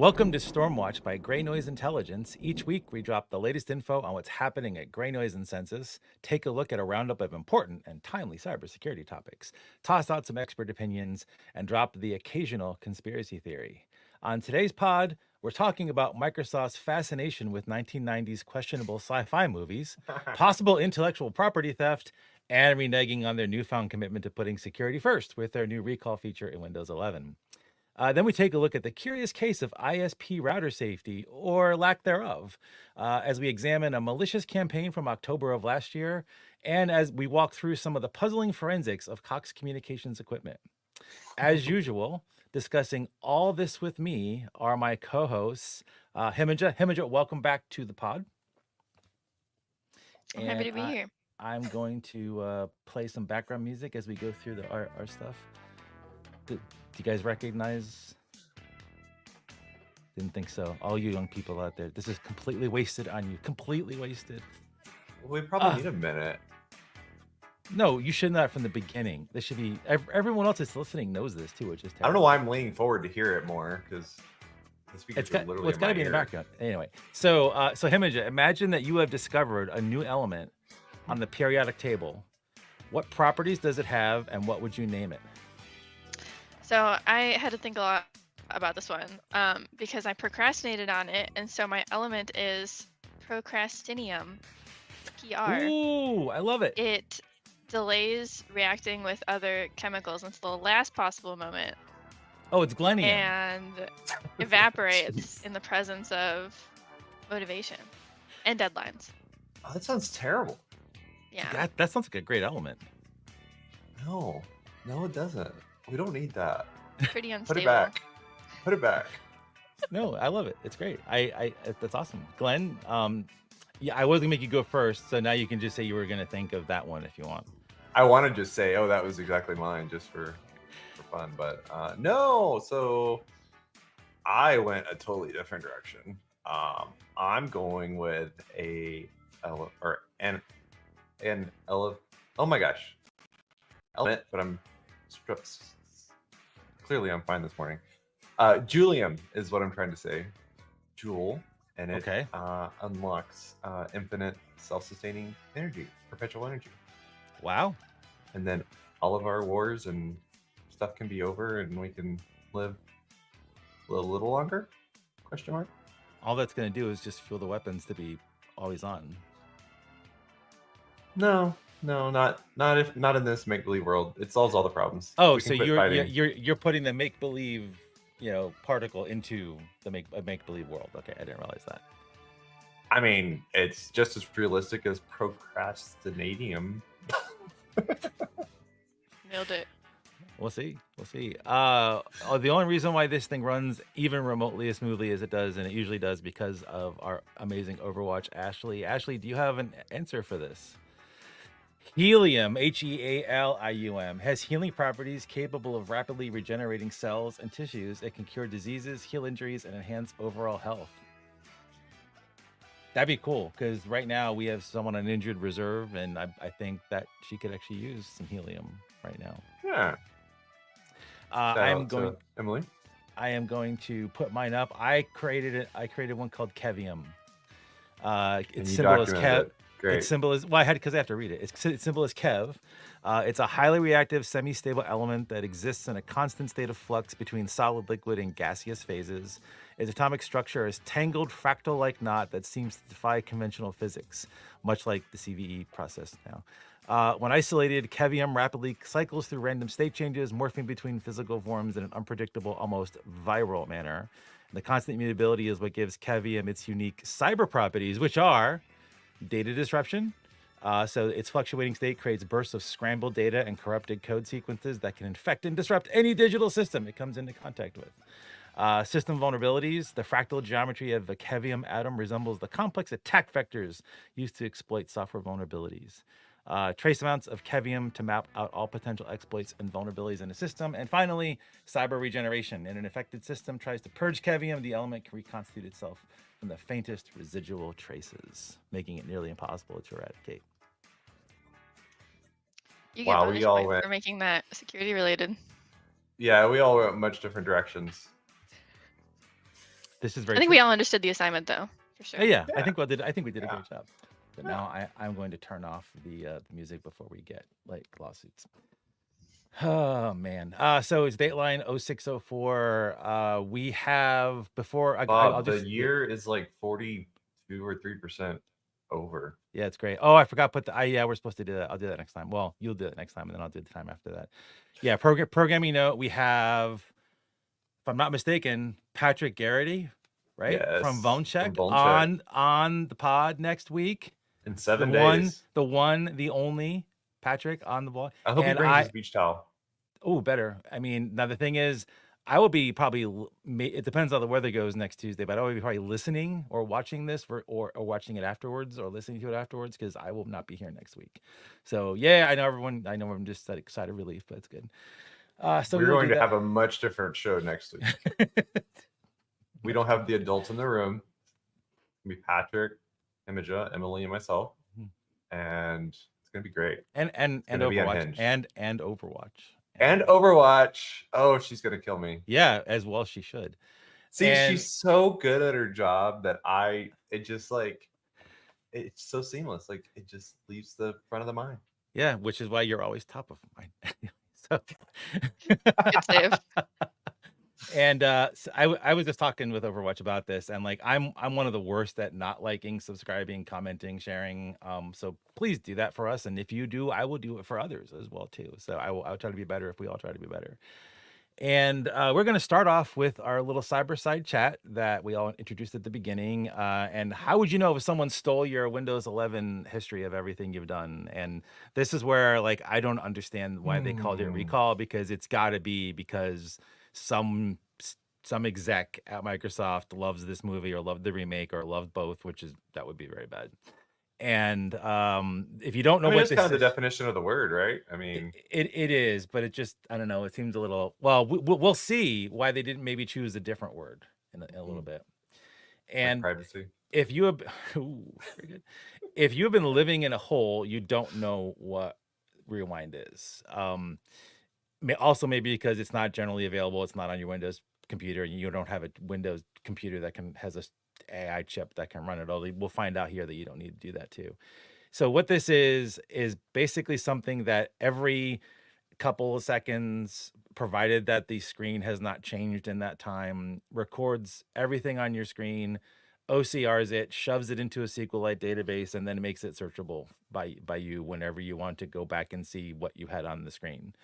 Welcome to Stormwatch by Grey Noise Intelligence. Each week, we drop the latest info on what's happening at Grey Noise and Census, take a look at a roundup of important and timely cybersecurity topics, toss out some expert opinions, and drop the occasional conspiracy theory. On today's pod, we're talking about Microsoft's fascination with 1990s questionable sci-fi movies, possible intellectual property theft, and reneging on their newfound commitment to putting security first with their new recall feature in Windows 11. Then we take a look at the curious case of ISP router safety, or lack thereof, as we examine a malicious campaign from October of last year, and as we walk through some of the puzzling forensics of Cox Communications equipment. As usual, discussing all this with me are my co-hosts, Himija. Himija, welcome back to the pod. I'm happy And to be here. I'm going to play some background music as we go through our stuff. Do you guys recognize? Didn't think so. All you young people out there, this is completely wasted on you. Completely wasted. We probably need a minute. No, you should not from the beginning. This should be everyone else that's listening knows this too, which is terrible. I don't know why I'm leaning forward to hear it more because the speakers are literally it's got to be in the background anyway. So Himija, imagine that you have discovered a new element on the periodic table. What properties does it have, and what would you name it? So I had to think a lot about this one because I procrastinated on it, and so my element is procrastinium. PR. Ooh, I love it. It delays reacting with other chemicals until the last possible moment. Oh, it's glenium. And evaporates in the presence of motivation and deadlines. Oh, that sounds terrible. Yeah. That sounds like a great element. No, it doesn't. We don't need that. Pretty unstable. Put it back. Put it back. No, I love it. It's great. I that's awesome. Glenn, yeah, I was gonna make you go first, so now you can just say you were gonna think of that one if you want. I want to just say, oh, that was exactly mine, just for fun, but no. So I went a totally different direction. I'm going with oh my gosh, element, but I'm clearly I'm fine this morning. Julium is what I'm trying to say. Joule, and it unlocks infinite self-sustaining energy, perpetual energy. Wow. And then all of our wars and stuff can be over, and we can live a little longer? Question mark. All that's gonna do is just fuel the weapons to be always on. No, not in this make-believe world. It solves all the problems. Oh, so you're putting the make-believe, particle into the make-believe world. Okay, I didn't realize that. I mean, it's just as realistic as procrastinatium. Nailed it. We'll see. The only reason why this thing runs even remotely as smoothly as it does, and it usually does, because of our amazing Overwatch, Ashley. Ashley, do you have an answer for this? Helium, Healium, has healing properties capable of rapidly regenerating cells and tissues. It can cure diseases, heal injuries, and enhance overall health. That'd be cool, because right now we have someone on injured reserve, and I think that she could actually use some helium right now. Yeah. Emily. I am going to put mine up. I created one called Kevium. Its symbol is Kev. Great. Its symbol is I have to read it. Its symbol is Kev. It's a highly reactive, semi-stable element that exists in a constant state of flux between solid, liquid, and gaseous phases. Its atomic structure is tangled fractal-like knot that seems to defy conventional physics, much like the CVE process now. When isolated, Kevium rapidly cycles through random state changes, morphing between physical forms in an unpredictable, almost viral manner. And the constant mutability is what gives Kevium its unique cyber properties, which are data disruption. So its fluctuating state creates bursts of scrambled data and corrupted code sequences that can infect and disrupt any digital system it comes into contact with. System vulnerabilities. The fractal geometry of a Kevium atom resembles the complex attack vectors used to exploit software vulnerabilities. Trace amounts of Kevium to map out all potential exploits and vulnerabilities in a system. And finally, cyber regeneration. In an affected system tries to purge Kevium, the element can reconstitute itself from the faintest residual traces, making it nearly impossible to eradicate. You get bonus points for making that security related. Yeah, we all went much different directions. This is I very think true. we all understood the assignment though, for sure. Yeah, Yeah. I think we did a Yeah. great job. But now I'm going to turn off the music before we get like lawsuits. Oh man. So it's Dateline 0604. We have before I'll Bob, the just year is like 42 or 3% over. yeah, it's great. Oh, I forgot to put the yeah, we're supposed to do that. I'll do that next time. Well, you'll do it next time, and then I'll do it the time after that. Yeah, programming note. We have, if I'm not mistaken, Patrick Garrity, right? From Yes, Bone from Check Bone Check. on the pod next week. In The 7 one, days. the only Patrick on the ball. I hope he And brings his beach towel. oh, better. I mean, now the thing is, I will be probably. It depends how the weather goes next Tuesday, but I will be probably listening or watching this or watching it afterwards or listening to it afterwards because I will not be here next week. So yeah, I know everyone just said excited relief, but it's good. So We're we'll going do to have a much different show next week. We don't have the adults in the room. It's gonna be Patrick, Imija, Emily, and myself, and it's gonna be great. and Overwatch and Overwatch and Overwatch. Oh, she's gonna kill me. Yeah, as well she should. See, And she's so good at her job that it just like it's so seamless. Like it just leaves the front of the mind. Yeah, which is why you're always top of mind. So Good save. And so I was just talking with Overwatch about this, and like I'm one of the worst at not liking, subscribing, commenting, sharing. So please do that for us, and if you do, I will do it for others as well too. So I'll try to be better if we all try to be better. And we're going to start off with our little cyber side chat that we all introduced at the beginning. And how would you know if someone stole your Windows 11 history of everything you've done? And this is where like I don't understand why they called it recall, because it's got to be because some exec at Microsoft loves this movie or loved the remake or loved both, that would be very bad. And if you don't know what it's this kind of the is, definition of the word, right? I mean, it is, but it just, I don't know, it seems a little, well, we'll see why they didn't maybe choose a different word in a little bit. And like privacy. If you have ooh, very good. If you have been living in a hole, you don't know what rewind is. Also maybe because it's not generally available, it's not on your Windows computer, and you don't have a Windows computer that has a AI chip that can run it all. We'll find out here that you don't need to do that too. So what this is basically something that every couple of seconds, provided that the screen has not changed in that time, records everything on your screen, OCRs it, shoves it into a SQLite database, and then makes it searchable by you whenever you want to go back and see what you had on the screen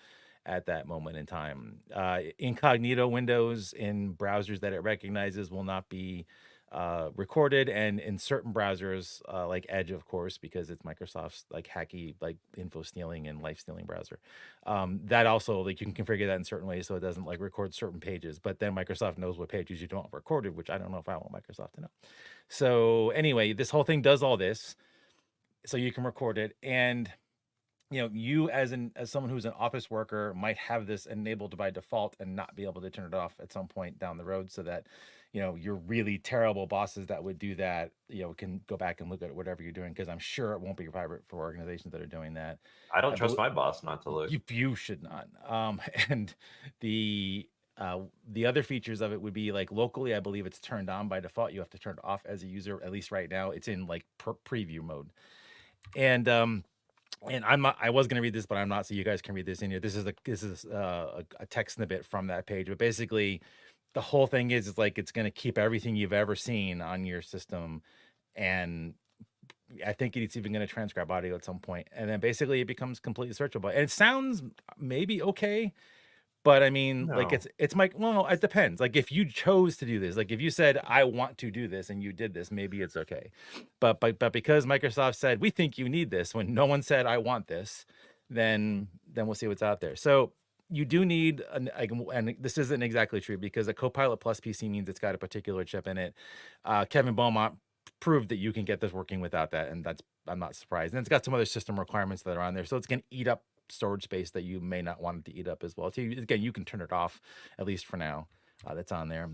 at that moment in time. Incognito windows in browsers that it recognizes will not be recorded, and in certain browsers like Edge, of course, because it's Microsoft's like hacky, like info stealing and life stealing browser, that also, like, you can configure that in certain ways so it doesn't like record certain pages, but then Microsoft knows what pages you don't want recorded, which I don't know if I want Microsoft to know. So anyway, this whole thing does all this so you can record it. And you as someone who's an office worker might have this enabled by default and not be able to turn it off at some point down the road, so that your really terrible bosses that would do that can go back and look at whatever you're doing, because I'm sure it won't be private for organizations that are doing that. I don't trust my boss not to look. You should not. And the other features of it would be like locally, I believe it's turned on by default. You have to turn it off as a user. At least right now, it's in like preview mode. And I was going to read this, but I'm not, so you guys can read this in here. This is a text snippet from that page, but basically the whole thing is like it's going to keep everything you've ever seen on your system, and I think it's even going to transcribe audio at some point, and then basically it becomes completely searchable. And it sounds maybe okay, but I mean, like it's well, it depends. Like if you chose to do this, like if you said I want to do this and you did this, maybe it's okay. But because Microsoft said we think you need this when no one said I want this, then we'll see what's out there. So you do need and this isn't exactly true, because a Copilot Plus PC means it's got a particular chip in it. Kevin Beaumont proved that you can get this working without that, and I'm not surprised. And it's got some other system requirements that are on there, so it's going to eat up storage space that you may not want it to eat up as well. So again, you can turn it off, at least for now. That's on there.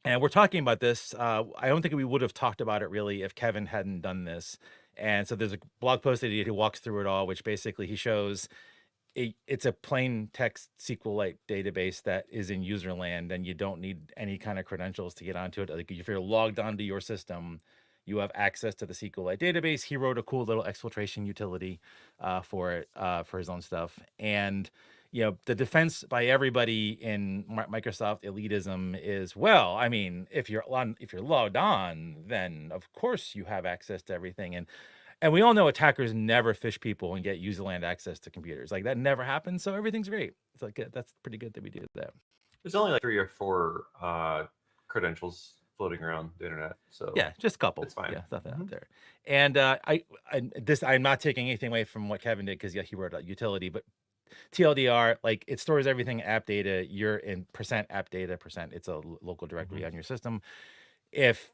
And we're talking about this. I don't think we would have talked about it really if Kevin hadn't done this. And so there's a blog post that he walks through it all, which basically he shows it's a plain text SQLite database that is in user land, and you don't need any kind of credentials to get onto it. Like if you're logged onto your system, you have access to the SQLite database. He wrote a cool little exfiltration utility for it for his own stuff. And the defense by everybody in Microsoft elitism is, well, I mean, if you're logged on, then of course you have access to everything. And we all know attackers never phish people and get user land access to computers. Like that never happens. So everything's great. It's like that's pretty good that we do that. There's only like 3 or 4 credentials floating around the internet, so Yeah, just a couple. it's fine. Yeah, nothing out there. And I'm not taking anything away from what Kevin did because he wrote a utility, but TLDR, like it stores everything app data. You're in % app data %. It's a local directory on your system. If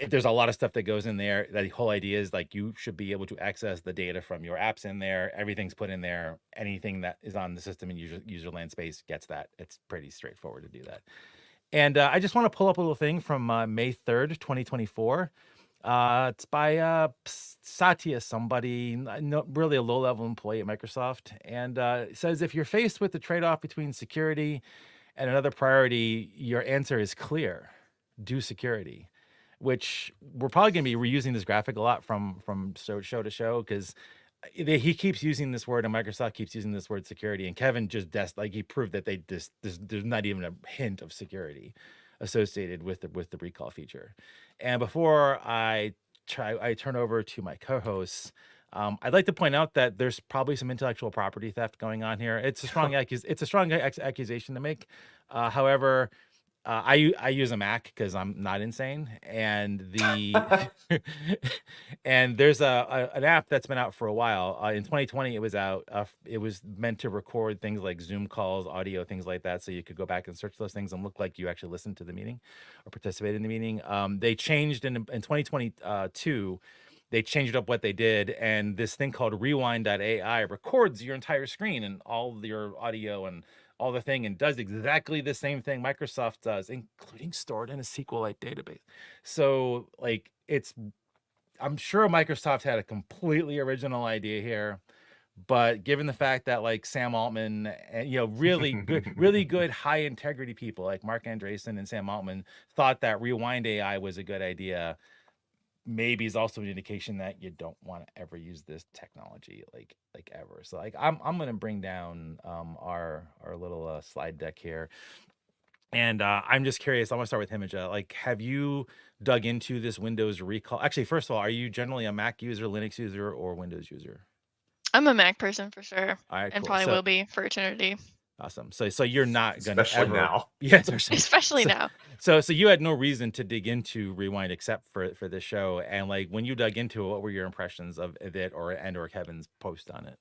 there's a lot of stuff that goes in there, that the whole idea is like you should be able to access the data from your apps in there. Everything's put in there. Anything that is on the system in user land space gets that. It's pretty straightforward to do that. And I just want to pull up a little thing from May 3rd, 2024. It's by Satya, somebody, really a low-level employee at Microsoft. And it says, if you're faced with the trade-off between security and another priority, your answer is clear. Do security. Which we're probably going to be reusing this graphic a lot from show to show, because he keeps using this word and Microsoft keeps using this word security, and Kevin just he proved that there's not even a hint of security associated with the recall feature. And before I turn over to my co-hosts, I'd like to point out that there's probably some intellectual property theft going on here. It's a strong accusation to make. However, I use a Mac because I'm not insane, and and there's an app that's been out for a while. In 2020, it was out. It was meant to record things like Zoom calls, audio, things like that, so you could go back and search those things and look like you actually listened to the meeting or participated in the meeting. They changed in 2022. They changed up what they did, and this thing called Rewind.ai records your entire screen and all your audio and all the thing, and does exactly the same thing Microsoft does, including stored in a SQLite database. So like I'm sure Microsoft had a completely original idea here, but given the fact that like Sam Altman and really good high integrity people like Mark Andreessen and Sam Altman thought that Rewind AI was a good idea, maybe is also an indication that you don't want to ever use this technology like ever. So like I'm gonna bring down our little slide deck here, and I'm just curious. I'm gonna start with Himija. Like, have you dug into this Windows recall? Actually, first of all, are you generally a Mac user, Linux user, or Windows user? I'm a Mac person for sure, All right, and cool. probably So will be for eternity. awesome. So you're not gonna Especially ever now. yeah, especially Especially now. So you had no reason to dig into Rewind except for this show. And like when you dug into it, what were your impressions of it or Kevin's post on it?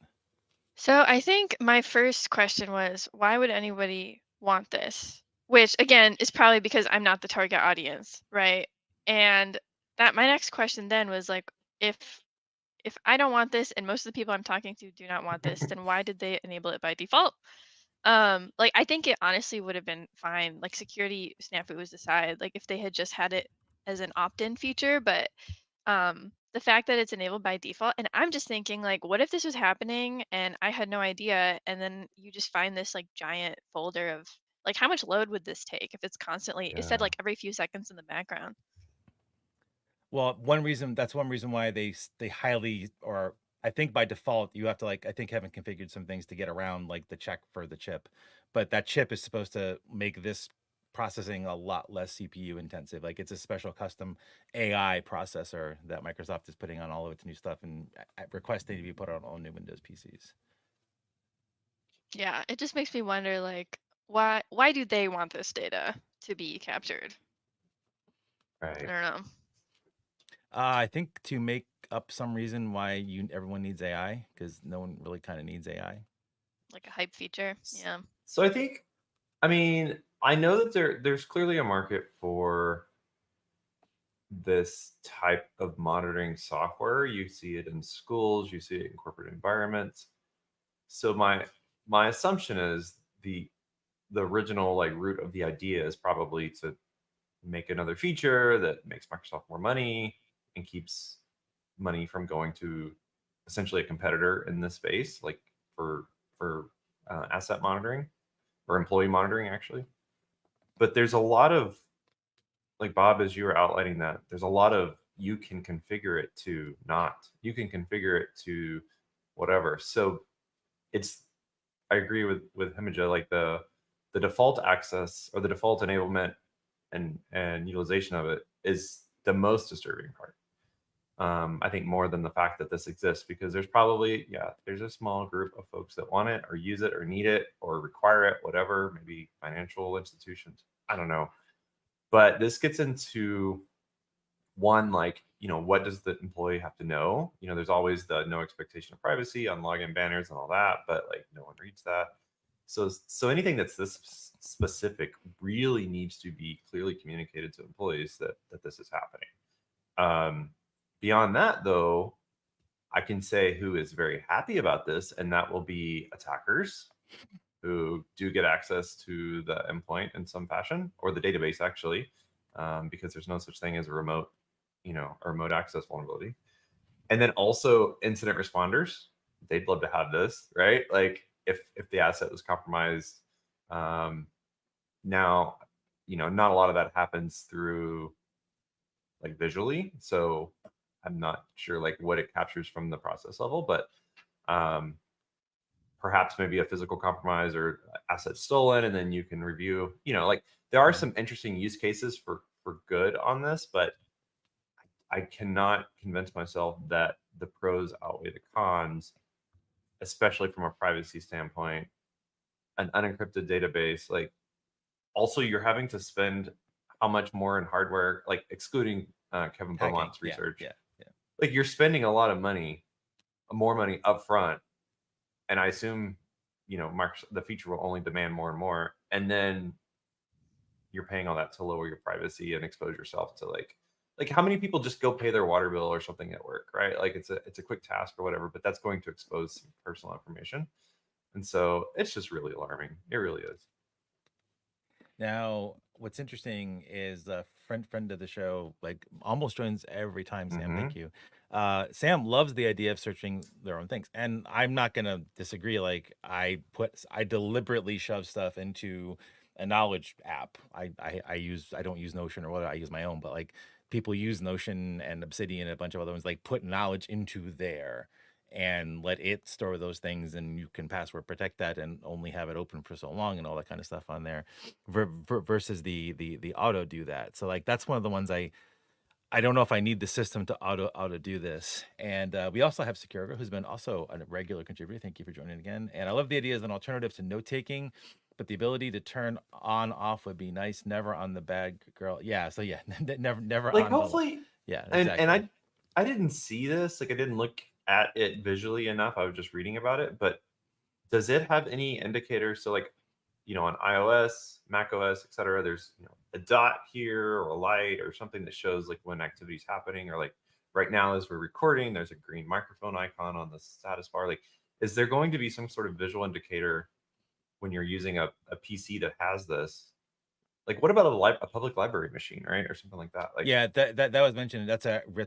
So I think my first question was, why would anybody want this? Which again is probably because I'm not the target audience, right? And that my next question then was like, if I don't want this and most of the people I'm talking to do not want this, then why did they enable it by default? Like I think it honestly would have been fine. Like security snafu was aside, like if they had just had it as an opt-in feature, but the fact that it's enabled by default, and I'm just thinking like what if this was happening and I had no idea, and then you just find this like giant folder of like how much load would this take if it's constantly it said Yeah. like every few seconds in the background. Well, that's one reason why they highly, or I think by default you have to like, I think Kevin configured some things to get around like the check for the chip, but that chip is supposed to make this processing a lot less CPU intensive. Like it's a special custom AI processor that Microsoft is putting on all of its new stuff and requesting to be put on all new Windows PCs. Yeah, it just makes me wonder like why do they want this data to be captured? I Right. don't know. I think to make up some reason why everyone needs AI, because no one really kind of needs AI. Like a hype feature. Yeah. So I think, I mean, I know that there's clearly a market for this type of monitoring software. You see it in schools, you see it in corporate environments. So my assumption is the original like root of the idea is probably to make another feature that makes Microsoft more money and keeps money from going to essentially a competitor in this space, like for asset monitoring or employee monitoring, actually. But there's a lot of, like Bob, as you were outlining that, there's a lot of, you can configure it to not, you can configure it to whatever. So it's, I agree with Himija, like the default access or the default enablement and utilization of it is the most disturbing part. I think more than the fact that this exists, because there's probably, yeah, there's a small group of folks that want it or use it or need it or require it, whatever, maybe financial institutions, I don't know. But this gets into one, like, what does the employee have to know? There's always the no expectation of privacy on login banners and all that, but like no one reads that. So anything that's this specific really needs to be clearly communicated to employees that this is happening. Beyond that, though, I can say who is very happy about this, and that will be attackers who do get access to the endpoint in some fashion, or the database actually, because there's no such thing as a remote, or remote access vulnerability. And then also incident responders, they'd love to have this, right? Like if the asset was compromised, now, not a lot of that happens through like visually, so I'm not sure like what it captures from the process level, but perhaps maybe a physical compromise or asset stolen, and then you can review, like there are some interesting use cases for good on this, but I cannot convince myself that the pros outweigh the cons, especially from a privacy standpoint. An unencrypted database, like, also you're having to spend how much more in hardware, like excluding Kevin Hacking, Beaumont's yeah, research. yeah. Like you're spending a lot of money, more money up front, and I assume the feature will only demand more and more, and then you're paying all that to lower your privacy and expose yourself to like how many people just go pay their water bill or something at work, right? Like it's a quick task or whatever, but that's going to expose some personal information, and so it's just really alarming. It really is. Now, what's interesting is a friend of the show, like almost joins every time. Sam, thank you. Sam loves the idea of searching their own things, and I'm not gonna disagree. Like I deliberately shove stuff into a knowledge app. I don't use Notion or whatever. I use my own, but like people use Notion and Obsidian and a bunch of other ones. Like put knowledge into there and let it store those things, and you can password protect that and only have it open for so long and all that kind of stuff on there versus the auto do that. So like that's one of the ones I don't know if I need the system to auto do this. And we also have Secura, who's been also a regular contributor. Thank you for joining again. And I love the idea as an alternative to note taking, but the ability to turn on off would be nice. Never on the bad girl. Yeah. So yeah, never Like on hopefully, yeah, and exactly. I didn't see this. Like I didn't look at it visually enough. I was just reading about it. But does it have any indicators? So like, on iOS, Mac OS, etc., there's a dot here or a light or something that shows like when activity is happening, or like right now as we're recording, there's a green microphone icon on the status bar. Like, is there going to be some sort of visual indicator when you're using a PC that has this? Like, what about a public library machine, right, or something like that? Like, Yeah, that was mentioned. That's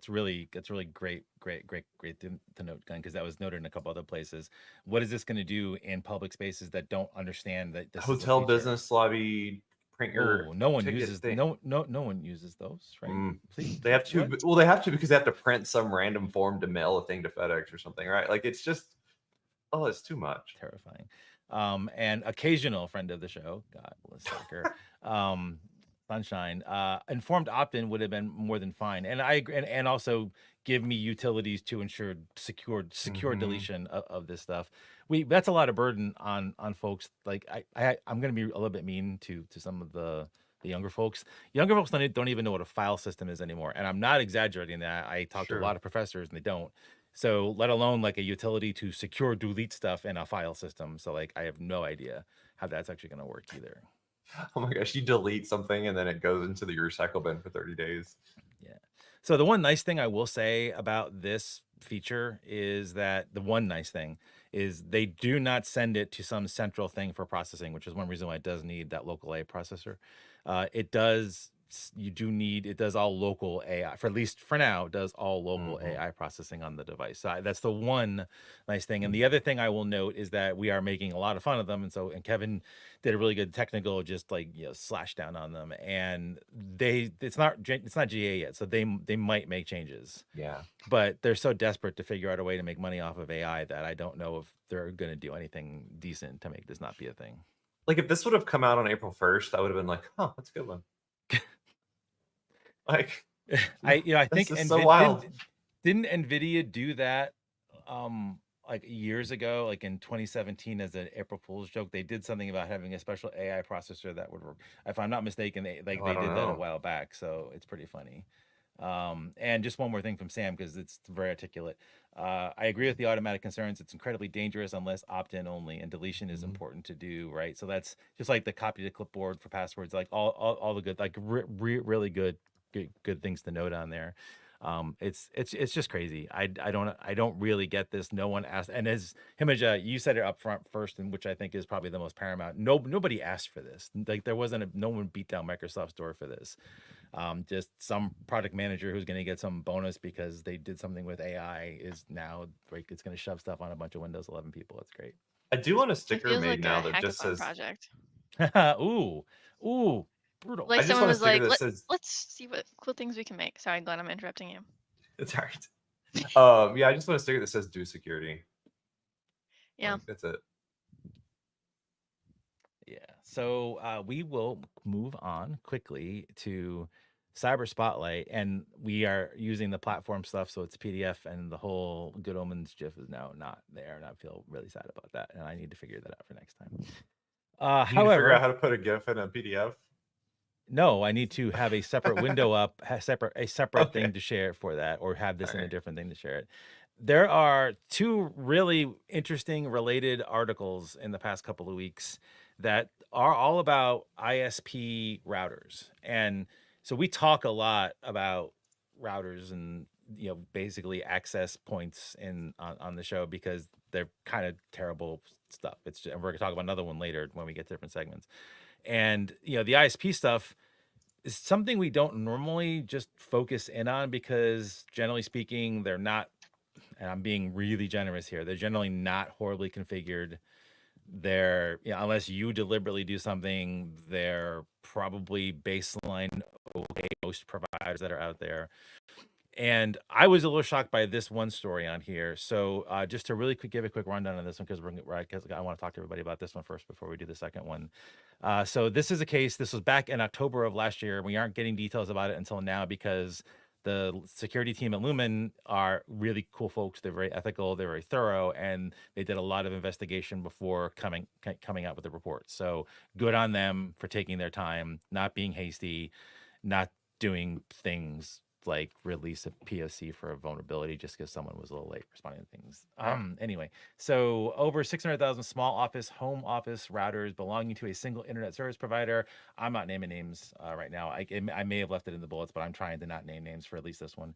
really great to note, Gun, because that was noted in a couple other places. What is this going to do in public spaces that don't understand that this is a hotel feature? business lobby, print your Oh, no one ticket uses thing. no one uses those, right? Please, They have to. what? Well, they have to because they have to print some random form to mail a thing to FedEx or something, right? Like it's just, oh, it's too much. Terrifying. And occasional friend of the show, God bless Stalker, Sunshine, informed opt-in would have been more than fine. And I agree, and also give me utilities to ensure secure deletion of this stuff. That's a lot of burden on folks. Like I'm gonna be a little bit mean to some of the younger folks. Younger folks don't even know what a file system is anymore. And I'm not exaggerating that. I talk to a lot Sure. of professors and they don't. So let alone like a utility to secure delete stuff in a file system. So like I have no idea how that's actually going to work either. Oh my gosh, you delete something and then it goes into the recycle bin for 30 days. Yeah. So the one nice thing I will say about this feature is that the one nice thing is they do not send it to some central thing for processing, which is one reason why it does need that local A processor. It does you do need, it does all local AI, for at least for now, it does all local Mhm. AI processing on the device. So that's the one nice thing. And the other thing I will note is that we are making a lot of fun of them. And Kevin did a really good technical, just like, slash down on them. And it's not GA yet. So they might make changes, Yeah. but they're so desperate to figure out a way to make money off of AI that I don't know if they're going to do anything decent to make this not be a thing. Like if this would have come out on April 1st, I would have been like, "Huh, that's a good one." Like, I this think is so wild. didn't Nvidia do that like years ago, like in 2017, as an April Fool's joke? They did something about having a special AI processor that would, if I'm not mistaken, Oh, they I don't did that a know. while back. So it's pretty funny. And just one more thing from Sam, because it's very articulate. I agree with the automatic concerns. It's incredibly dangerous unless opt-in only, and deletion is Mhm. important to do, right? So that's just like the copy to clipboard for passwords, like all the good, like really good things to note on there. It's just crazy. I don't really get this. No one asked, and as Himaja, you said it up front first, and which I think is probably the most paramount. Nobody asked for this. Like there wasn't no one beat down Microsoft's door for this. Just some product manager who's going to get some bonus because they did something with AI is now like it's going to shove stuff on a bunch of Windows 11 people. It's great. I do want a It sticker feels made like now a that just hackathon says. project. Ooh, brutal. I Like just someone want a was sticker like, that says. let's see what cool things we can make. Sorry, Glenn, I'm interrupting you. It's all right. Yeah, I just want a sticker that says "Do security." Yeah. Like that's it. Yeah. So we will move on quickly to Cyber Spotlight, and we are using the platform stuff, so it's PDF, and the whole Good Omens GIF is now not there, and I feel really sad about that, and I need to figure that out for next time. You need to figure out However, how to put a GIF in a PDF. no, I need to have a separate window up, a separate Okay. thing to share for that, or have this All in a right. different thing to share it. There are two really interesting related articles in the past couple of weeks that are all about ISP routers. And so we talk a lot about routers and basically access points on the show because they're kind of terrible stuff. And we're gonna talk about another one later when we get to different segments. And the ISP stuff is something we don't normally just focus in on because generally speaking, they're not, and I'm being really generous here, they're generally not horribly configured. They're, unless you deliberately do something, they're probably baseline okay, most providers that are out there. And I was a little shocked by this one story on here. So just to really give a quick rundown on this one, because I want to talk to everybody about this one first before we do the second one. So this is a case. This was back in October of last year. We aren't getting details about it until now because the security team at Lumen are really cool folks. They're very ethical. They're very thorough, and they did a lot of investigation before coming out with the report. So good on them for taking their time, not being hasty, not doing things like release a POC for a vulnerability just because someone was a little late responding to things. Anyway, so over 600,000 small office, home office routers belonging to a single internet service provider. I'm not naming names right now. I may have left it in the bullets, but I'm trying to not name names for at least this one.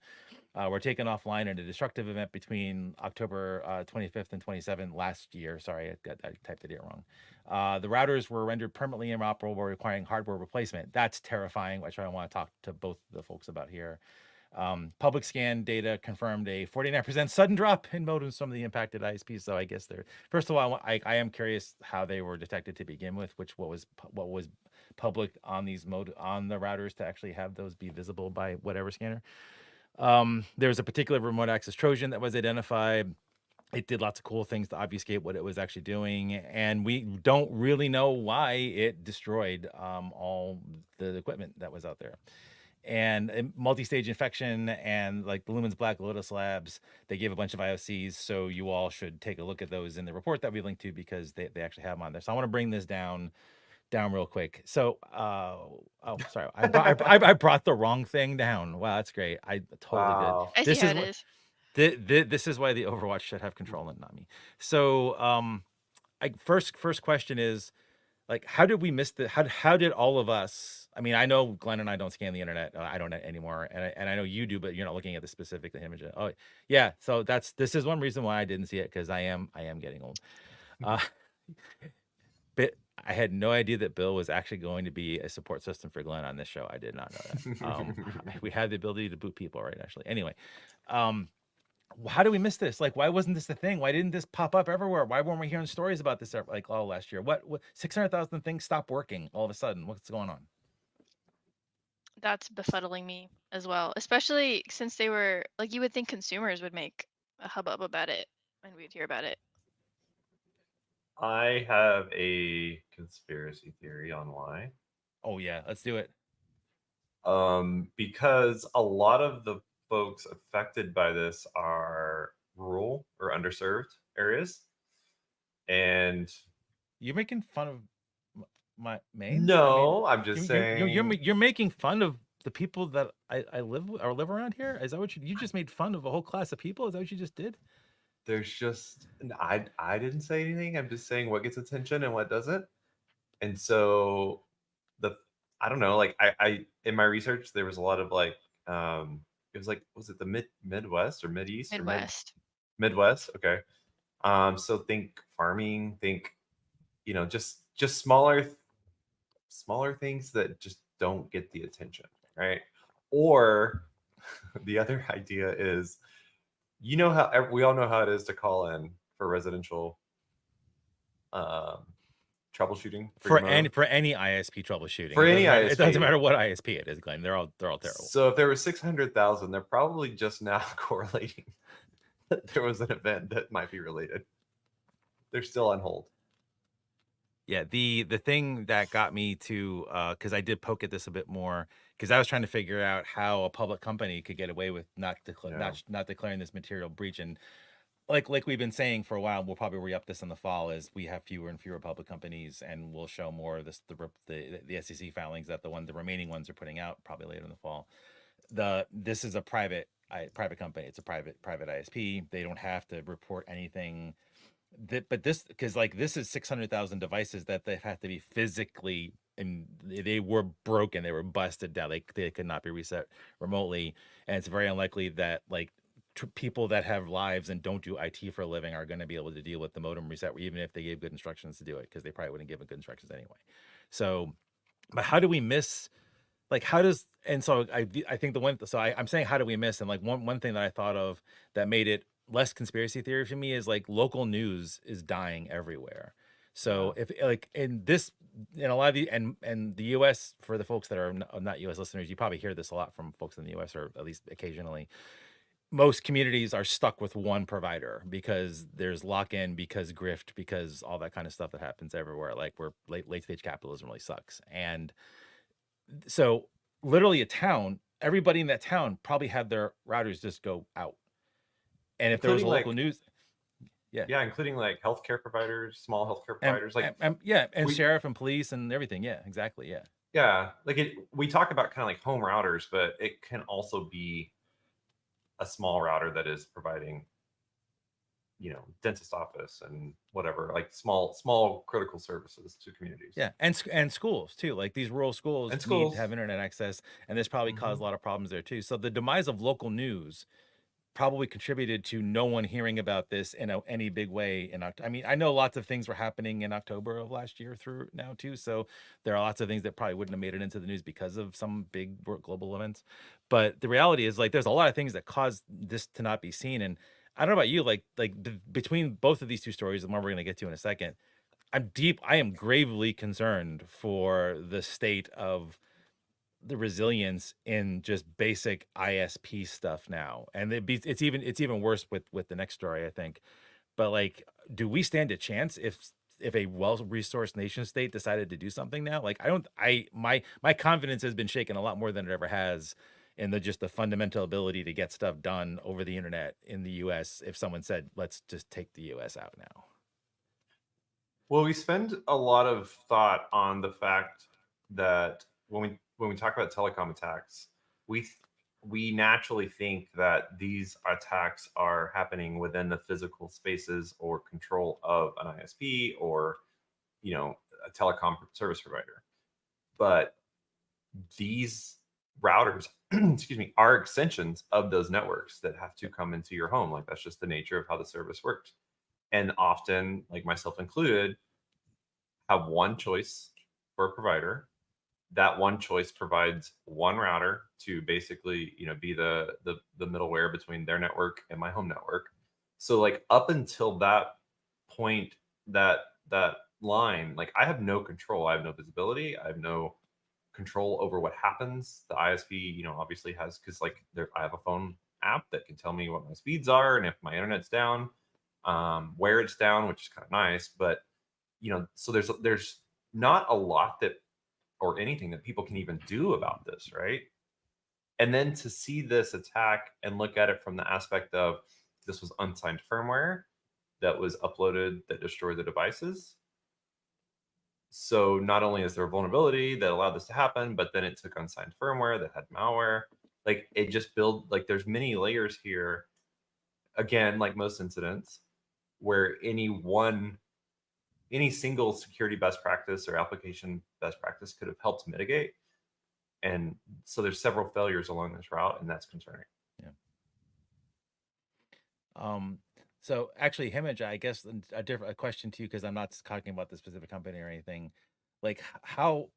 Were taken offline in a destructive event between October 25th and 27th last year. Sorry, I typed it here wrong. The routers were rendered permanently inoperable, requiring hardware replacement. That's terrifying, which I want to talk to both the folks about here. Public scan data confirmed a 49% sudden drop in modems from the impacted ISPs. So I guess they're, first of all, I am curious how they were detected to begin with, what was public on on the routers to actually have those be visible by whatever scanner. There's a particular remote access Trojan that was identified. It did lots of cool things to obfuscate what it was actually doing, and we don't really know why it destroyed all the equipment that was out there. And multi-stage infection, and like the Lumen's Black Lotus Labs, they gave a bunch of IOCs, so you all should take a look at those in the report that we linked to because they actually have them on there. So I want to bring this down real quick. So oh sorry, I brought the wrong thing down. Wow, that's great. I totally did. Wow. I see This how is it what is. this is why the Overwatch should have control and not me. So first question is, like, how did we miss how did all of us, I mean, I know Glenn and I don't scan the internet. I don't anymore, and I know you do, but you're not looking at the specific image. Oh yeah, so this is one reason why I didn't see it, because I am getting old. uh I had no idea that Bill was actually going to be a support system for Glenn on this show. I did not know that. We have the ability to boot people, right? Actually, anyway, um, how do we miss this? Like, why wasn't this a thing? Why didn't this pop up everywhere? Why weren't we hearing stories about this like all last year? What 600,000 things stopped working all of a sudden? What's going on? That's befuddling me as well, especially since they were like, you would think consumers would make a hubbub about it and we'd hear about it. I have a conspiracy theory on why. Oh yeah, let's do it. Because a lot of the folks affected by this are rural or underserved areas. And You're making fun of my Maine? no, I'm just you're, saying you're making fun of the people that I live with or live around here. Is that what you just made fun of a whole class of people? Is that what you just did? there's just I didn't say anything. I'm just saying what gets attention and what doesn't. And so the I don't know, like I in my research there was a lot of like it was like was it the Midwest or Mideast or Midwest. Midwest? Okay. So think farming, think just smaller things that just don't get the attention, right? Or the other idea is how we all know how it is to call in for residential um troubleshooting For remote. any ISP troubleshooting. For any It doesn't ISP. matter what ISP it is, Glenn. They're all terrible. So if there was 600,000, they're probably just now correlating that there was an event that might be related. They're still on hold. Yeah, the thing that got me to because I did poke at this a bit more because I was trying to figure out how a public company could get away with not declaring this material breach. And like we've been saying for a while, we'll probably re-up this in the fall as we have fewer and fewer public companies, and we'll show more of this the SEC filings that the remaining ones are putting out probably later in the fall. This is a private company. It's a private ISP. They don't have to report anything. But this because like this is 600,000 devices that they have to be physically, and they were broken. They were busted down. They could not be reset remotely, and it's very unlikely that like people that have lives and don't do IT for a living are going to be able to deal with the modem reset, even if they gave good instructions to do it, because they probably wouldn't give good instructions anyway. So, but how do we miss? Like, how does and so I think the one so I'm saying how do we miss, and like one thing that I thought of that made it less conspiracy theory for me is like local news is dying everywhere. So if like in a lot of the and the US, for the folks that are not US listeners, you probably hear this a lot from folks in the US, or at least occasionally. Most communities are stuck with one provider because there's lock-in, because grift, because all that kind of stuff that happens everywhere. Like where late stage capitalism really sucks. And so literally everybody in that town probably had their routers just go out. And if there was a local news, including like healthcare providers, small healthcare providers, and sheriff and police and everything. Yeah, exactly. Yeah, we talk about kind of like home routers, but it can also be a small router that is providing, dentist office and whatever, like small critical services to communities. Yeah, and schools too. Like these rural schools need to have internet access, and this probably caused a lot of problems there too. So the demise of local news probably contributed to no one hearing about this in any big way in October. I mean, I know lots of things were happening in October of last year through now too. So there are lots of things that probably wouldn't have made it into the news because of some big global events. But the reality is, like, there's a lot of things that caused this to not be seen. And I don't know about you, between both of these two stories, the one we're going to get to in a second, I am gravely concerned for the state of the resilience in just basic ISP stuff now. And it's even worse with the next story, I think. But like, do we stand a chance if a well-resourced nation state decided to do something now? Like, my confidence has been shaken a lot more than it ever has in the fundamental ability to get stuff done over the internet in the US if someone said, let's just take the US out now. Well, we spend a lot of thought on the fact that when we talk about telecom attacks, we naturally think that these attacks are happening within the physical spaces or control of an ISP or a telecom service provider. But these routers, excuse me, are extensions of those networks that have to come into your home. Like, that's just the nature of how the service works. And often, like myself included, have one choice for a provider. That one choice provides one router to basically, be the middleware between their network and my home network. So like up until that point, that line, like I have no control. I have no visibility. I have no control over what happens. The ISP, obviously has, because like I have a phone app that can tell me what my speeds are and if my internet's down, where it's down, which is kind of nice. But so there's not a lot that or anything that people can even do about this, right? And then to see this attack and look at it from the aspect of this was unsigned firmware that was uploaded that destroyed the devices. So not only is there a vulnerability that allowed this to happen, but then it took unsigned firmware that had malware. Like it just like there's many layers here. Again, like most incidents, where any single security best practice or application best practice could have helped mitigate. And so there's several failures along this route, and that's concerning. Yeah. So actually, Himage, I guess a question to you, because I'm not talking about the specific company or anything. Like how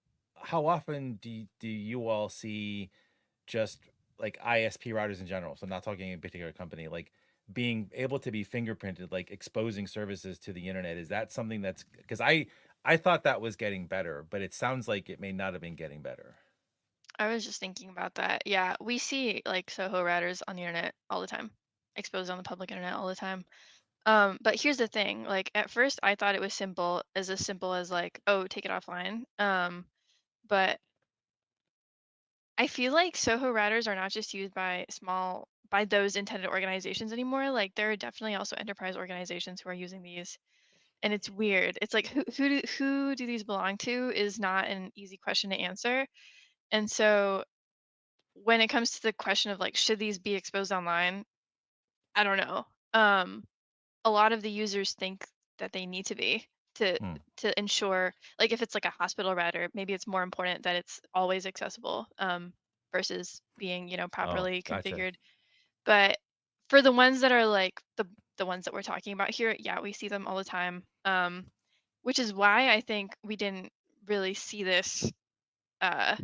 often do you all see just like ISP routers in general? So not talking a particular company, like being able to be fingerprinted, like exposing services to the internet. Is that something that's, because I thought that was getting better, but it sounds like it may not have been getting better. I was just thinking about that. Yeah, we see like Soho routers on the internet all the time, exposed on the public internet all the time. But here's the thing, like at first I thought it was simple as like, oh, take it offline. But I feel like Soho routers are not just used by those intended organizations anymore. Like there are definitely also enterprise organizations who are using these. And it's weird. It's like who do these belong to is not an easy question to answer. And so when it comes to the question of like should these be exposed online, I don't know. Um a lot of the users think that they need to be to Hmm. to ensure, like if it's like a hospital router, maybe it's more important that it's always accessible versus being Oh, properly gotcha. configured. But for the ones that are like the ones that we're talking about here, yeah, we see them all the time, which is why I think we didn't really see this, uh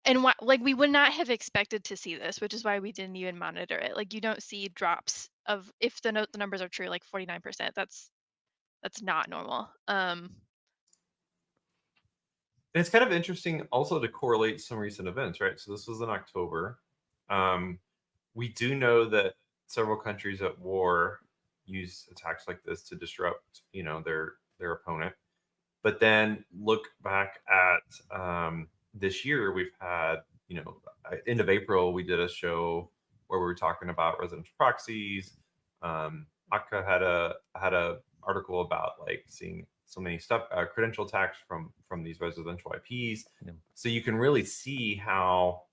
and why, like we would not have expected to see this, which is why we didn't even monitor it. Like you don't see drops of, if the numbers are true, like 49%. That's not normal. And it's kind of interesting also to correlate some recent events, right? So this was in October. We do know that several countries at war use attacks like this to disrupt, their opponent. But then look back at this year, we've had, end of April, we did a show where we were talking about residential proxies. Akka had a article about like seeing so many stuff, credential attacks from these residential IPs. Yeah. So you can really see how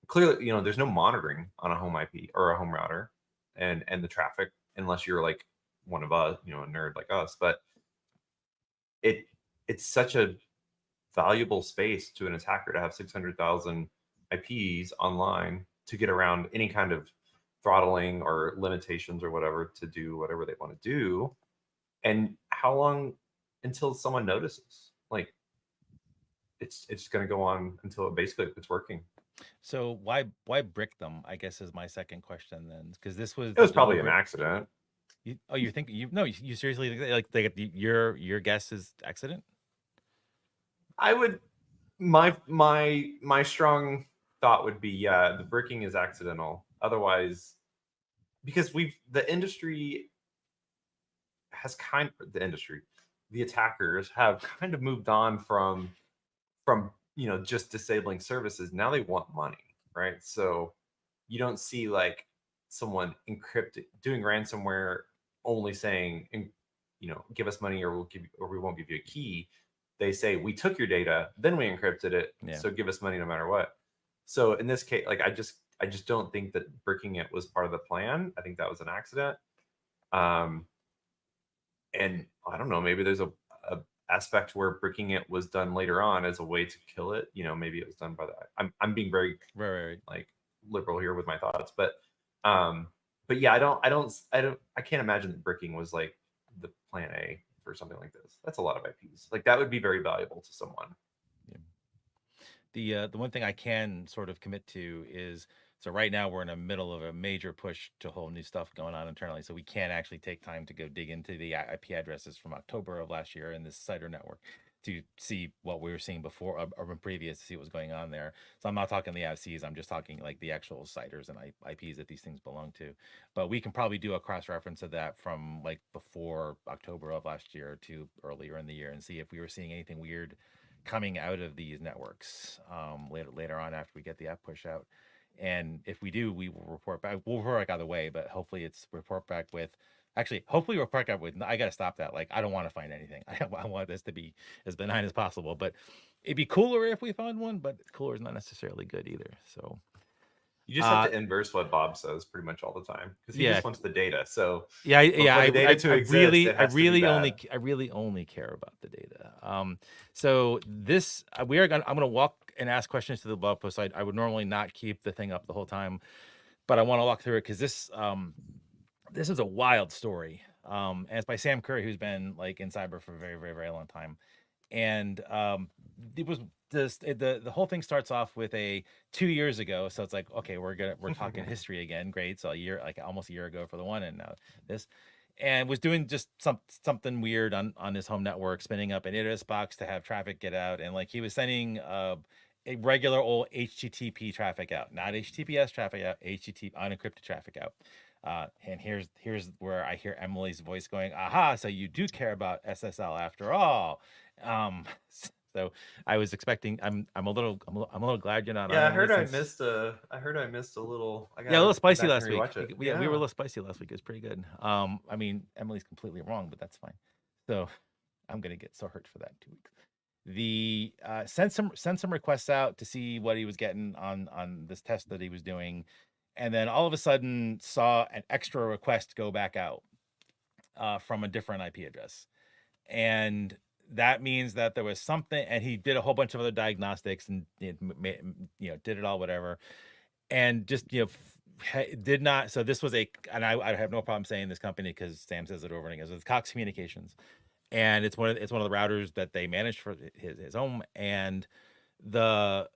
clearly, there's no monitoring on a home IP or a home router and the traffic, unless you're like one of us, a nerd like us. But it's such a valuable space to an attacker to have 600,000 IPs online to get around any kind of throttling or limitations or whatever to do whatever they want to do. And how long until someone notices? Like it's going to go on until it's working. So why brick them, I guess, is my second question then, because this was It the was probably an deliberate. accident. You think you no, you seriously think like your guess is accident? I would my strong thought would be, yeah, the bricking is accidental. Otherwise, because the industry has the attackers have kind of moved on from just disabling services. Now they want money, right? So you don't see like someone encrypted doing ransomware only saying, give us money or we won't give you a key. They say, we took your data, then we encrypted it, Yeah. so give us money no matter what. So in this case, like I just don't think that bricking it was part of the plan. I think that was an accident. And I don't know, maybe there's a aspect where bricking it was done later on as a way to kill it. Maybe it was done by that. I'm being very Right. like liberal here with my thoughts, but yeah, I can't imagine that bricking was like the plan A. for something like this. That's a lot of IPs. Like that would be very valuable to someone. The one thing I can sort of commit to is, so right now we're in the middle of a major push to whole new stuff going on internally. So we can't actually take time to go dig into the IP addresses from October of last year in this CIDR network to see what we were seeing before or previous, to see what was going on there. So I'm not talking the ICs, I'm just talking like the actual CIDRs and IPs that these things belong to. But we can probably do a cross reference of that from like before October of last year to earlier in the year and see if we were seeing anything weird coming out of these networks later on after we get the app push out. And if we do, we will report back. We'll report back either way, but hopefully it's report back with, hopefully report back with, I got to stop that. Like, I don't want to find anything. I want this to be as benign as possible, but it'd be cooler if we found one, but cooler is not necessarily good either. So you just have to inverse what Bob says pretty much all the time because he just wants the data. So yeah, I really only care about the data. So this I'm gonna walk and ask questions to the blog post. I would normally not keep the thing up the whole time, but I want to walk through it because this is a wild story. And it's by Sam Curry, who's been like in cyber for a very, very, very long time. And it was the whole thing starts off with 2 years ago. So it's like, okay, we're talking history again. Great. So almost a year ago for the one, and now this. And was doing just something weird on his home network, spinning up an IDRS box to have traffic get out. And like he was sending a regular old HTTP traffic out, not HTTPS traffic out, HTTP unencrypted traffic out. And here's where I hear Emily's voice going, aha, so you do care about SSL after all. So I was expecting, I'm a little glad you're not. Yeah, I heard I missed a little. A little spicy last week. We were a little spicy last week. It was pretty good. I mean, Emily's completely wrong, but that's fine. So I'm gonna get so hurt for that in 2 weeks. The sent some requests out to see what he was getting on this test that he was doing, and then all of a sudden saw an extra request go back out from a different IP address, and that means that there was something. And he did a whole bunch of other diagnostics and did it all, whatever, and just did not. So this was and I have no problem saying this company because Sam says it over and again. It's Cox Communications. And it's one of the routers that they manage for his home. And the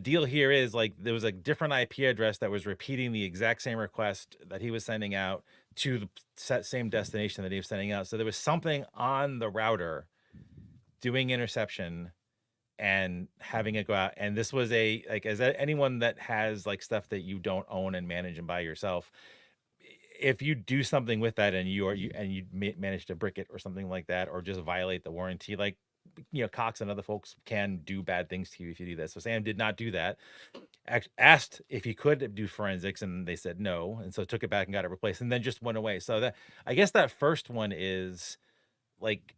deal here is like there was a different IP address that was repeating the exact same request that he was sending out to the same destination that he was sending out. So there was something on the router doing interception and having it go out. And this was anyone that has like stuff that you don't own and manage and buy yourself, if you do something with that and you manage to brick it or something like that, or just violate the warranty, like, Cox and other folks can do bad things to you if you do that. So Sam did not do that. Asked if he could do forensics, and they said no, and so took it back and got it replaced, and then just went away. So that, I guess that first one is like,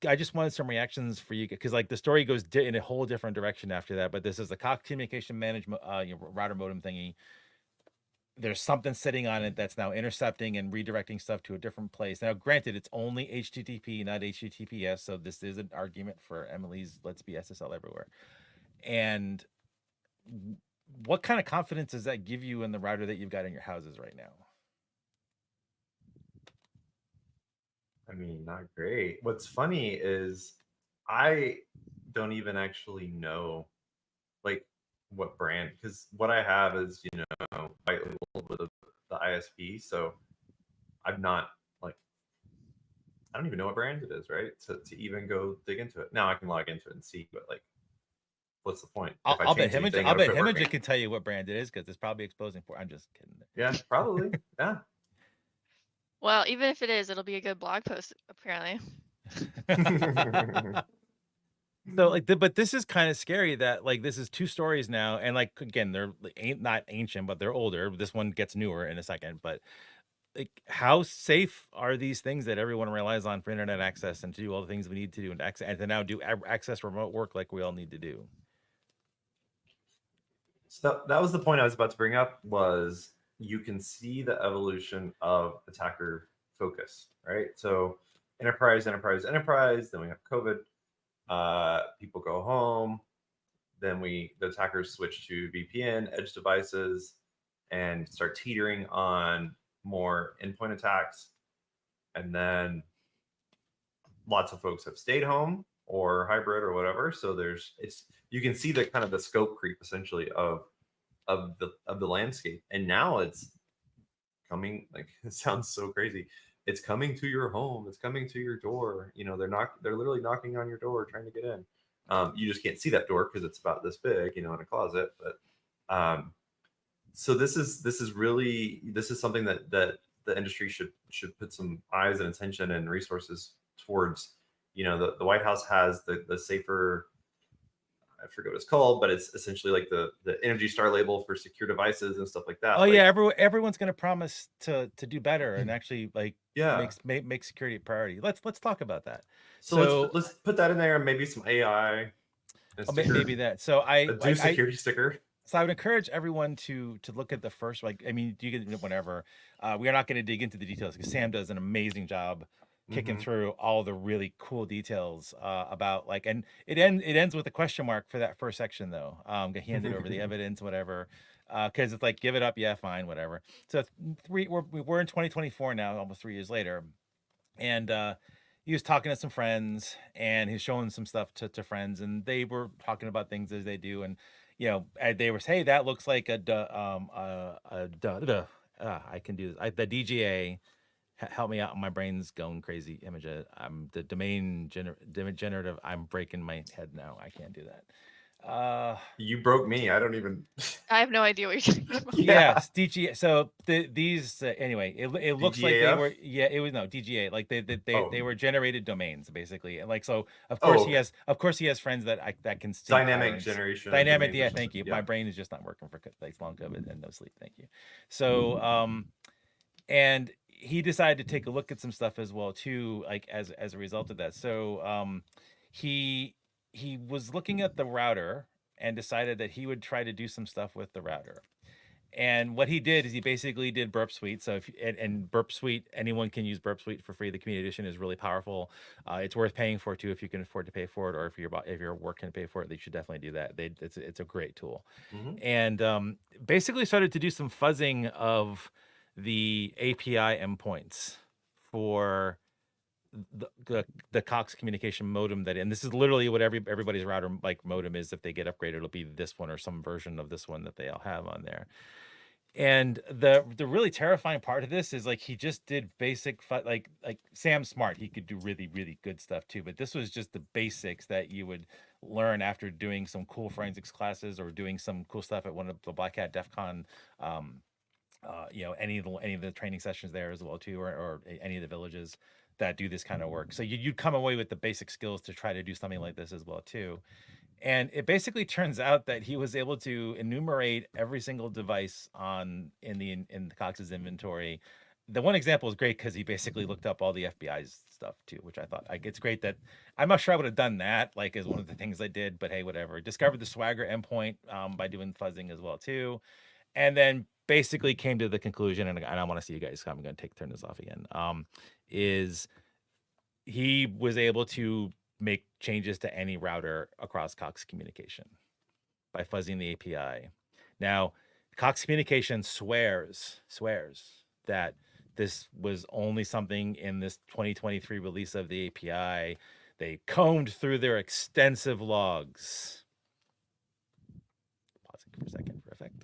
I just wanted some reactions for you because like the story goes in a whole different direction after that. But this is the Cox Communication Management router modem thingy. There's something sitting on it that's now intercepting and redirecting stuff to a different place. Now, granted, it's only HTTP, not HTTPS. So this is an argument for Emily's let's be SSL everywhere. And what kind of confidence does that give you in the router that you've got in your houses right now? I mean, not great. What's funny is I don't even actually know like what brand, because what I have is white labeled with the ISP, so I'm not like, I don't even know what brand it is, right? To even go dig into it. Now I can log into it and see, but like, what's the point? I'll bet Hemingway can tell you what brand it is because it's probably exposing for. I'm just kidding. Yeah, probably. Yeah. Well, even if it is, it'll be a good blog post, apparently. So like, but this is kind of scary that like this is 2 stories now, and like again, they're not ancient, but they're older. This one gets newer in a second, but like, how safe are these things that everyone relies on for internet access and to do all the things we need to do and to now do access remote work like we all need to do? So that was the point I was about to bring up, was you can see the evolution of attacker focus, right? So enterprise, then we have COVID. People go home, then the attackers switch to VPN, edge devices, and start teetering on more endpoint attacks. And then lots of folks have stayed home or hybrid or whatever. So you can see the kind of the scope creep essentially of the landscape. And now it's coming, like, it sounds so crazy. It's coming to your home. It's coming to your door. They're literally knocking on your door trying to get in. You just can't see that door because it's about this big, in a closet. But so this is something that the industry should put some eyes and attention and resources towards. The White House has the safer, I forget what it's called, but it's essentially like the Energy Star label for secure devices and stuff like that. Oh yeah, everyone's going to promise to do better and actually make security a priority. Let's talk about that. So let's put that in there, and maybe some AI. Maybe that. So security sticker. So I would encourage everyone to look at the first, you can whatever. We are not going to dig into the details because Sam does an amazing job kicking through all the really cool details about and it ends with a question mark for that first section though. Get handed over the evidence, whatever, because it's like, give it up, yeah, fine, whatever. So we're in 2024 now, almost 3 years later, and he was talking to some friends and he's showing some stuff to friends, and they were talking about things as they do, and they were saying, hey, that looks like I can do this. The DGA. Help me out. My brain's going crazy. Image. I'm the domain generative. I'm breaking my head now. I can't do that. You broke me. I don't even. I have no idea what you're talking about. Yes, DGA. So these anyway, it looks like they were. Yeah, it was DGA. Like they were generated domains basically, and so of course he has friends that can see dynamic generation. Dynamic. Yeah, thank you. My brain is just not working for long COVID and no sleep. Thank you. So and he decided to take a look at some stuff as well too, as a result of that. So he was looking at the router and decided that he would try to do some stuff with the router. And what he did is he basically did Burp Suite. So and Burp Suite, anyone can use Burp Suite for free. The community edition is really powerful. It's worth paying for too if you can afford to pay for it, or if your work can pay for it. They should definitely do that. It's a great tool. And basically started to do some fuzzing of the API endpoints for the Cox communication modem and this is literally what everybody's router modem is. If they get upgraded, it'll be this one or some version of this one that they all have on there. And the really terrifying part of this is he just did basic like Sam's smart. He could do really, really good stuff too, but this was just the basics that you would learn after doing some cool forensics classes or doing some cool stuff at one of the Black Hat DEF CON any of the training sessions there as well too, or any of the villages that do this kind of work. So you'd come away with the basic skills to try to do something like this as well too. And it basically turns out that he was able to enumerate every single device in the Cox's inventory. The one example is great because he basically looked up all the FBI's stuff too, which I thought it's great that I'm not sure I would have done that as one of the things I did, but hey, whatever. Discovered the Swagger endpoint by doing fuzzing as well too. And then basically came to the conclusion, and I want to see you guys. I'm going to turn this off again. Is he was able to make changes to any router across Cox Communication by fuzzing the API. Now, Cox Communication swears that this was only something in this 2023 release of the API. They combed through their extensive logs. Pausing for a second for effect.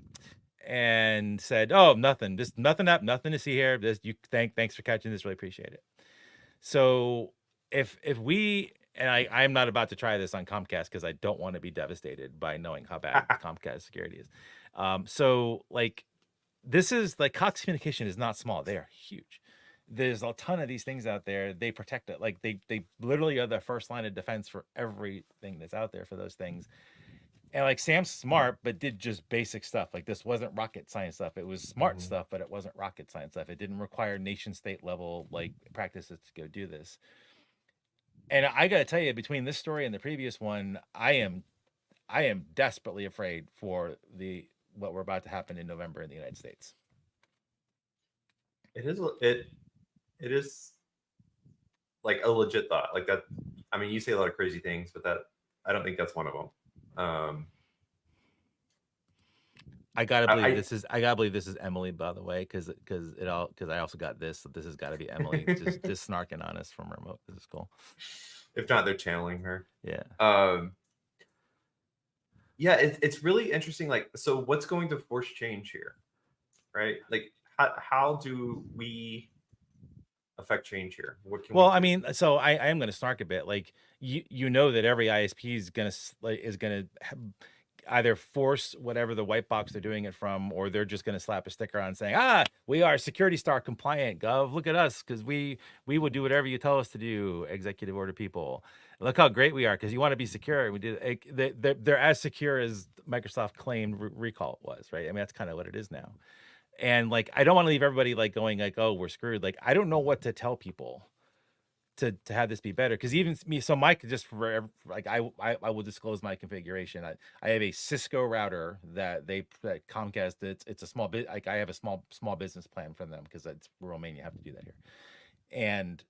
And said, "Oh, nothing. Just nothing up. Nothing to see here. Thanks for catching this. Really appreciate it." So if we, and I'm not about to try this on Comcast because I don't want to be devastated by knowing how bad Comcast security is. So this is Cox Communication is not small. They are huge. There's a ton of these things out there. They protect it. They literally are the first line of defense for everything that's out there for those things. And Sam's smart, but did just basic stuff. This wasn't rocket science stuff. It was smart stuff, but it wasn't rocket science stuff. It didn't require nation state level practices to go do this. And I got to tell you, between this story and the previous one, I am desperately afraid for what we're about to happen in November in the United States. It is a legit thought that. I mean, you say a lot of crazy things, but I don't think that's one of them. I gotta I, believe I this is. I gotta believe this is Emily, by the way, because I also got this. So this has got to be Emily, just snarking on us from remote. This is cool. if not, they're channeling her. Yeah. Yeah, it's really interesting. Like, so what's going to force change here, right? Like, how do we affect change here? What can we Well, do? I mean, so I am going to snark a bit. Like you know that every ISP is going to either force whatever the white box they're doing it from, or they're just going to slap a sticker on saying, we are Security Star compliant, Gov. Look at us, because we will do whatever you tell us to do, executive order people. Look how great we are, because you want to be secure. We did. They're as secure as Microsoft claimed recall was, right? I mean, that's kind of what it is now. And like, I don't want to leave everybody like going like, oh, we're screwed. Like, I don't know what to tell people to have this be better, because even me, so Mike, just for like I will disclose my configuration. I have a Cisco router that Comcast, it's a small bit, like I have a small business plan for them because it's Romania, you have to do that here, and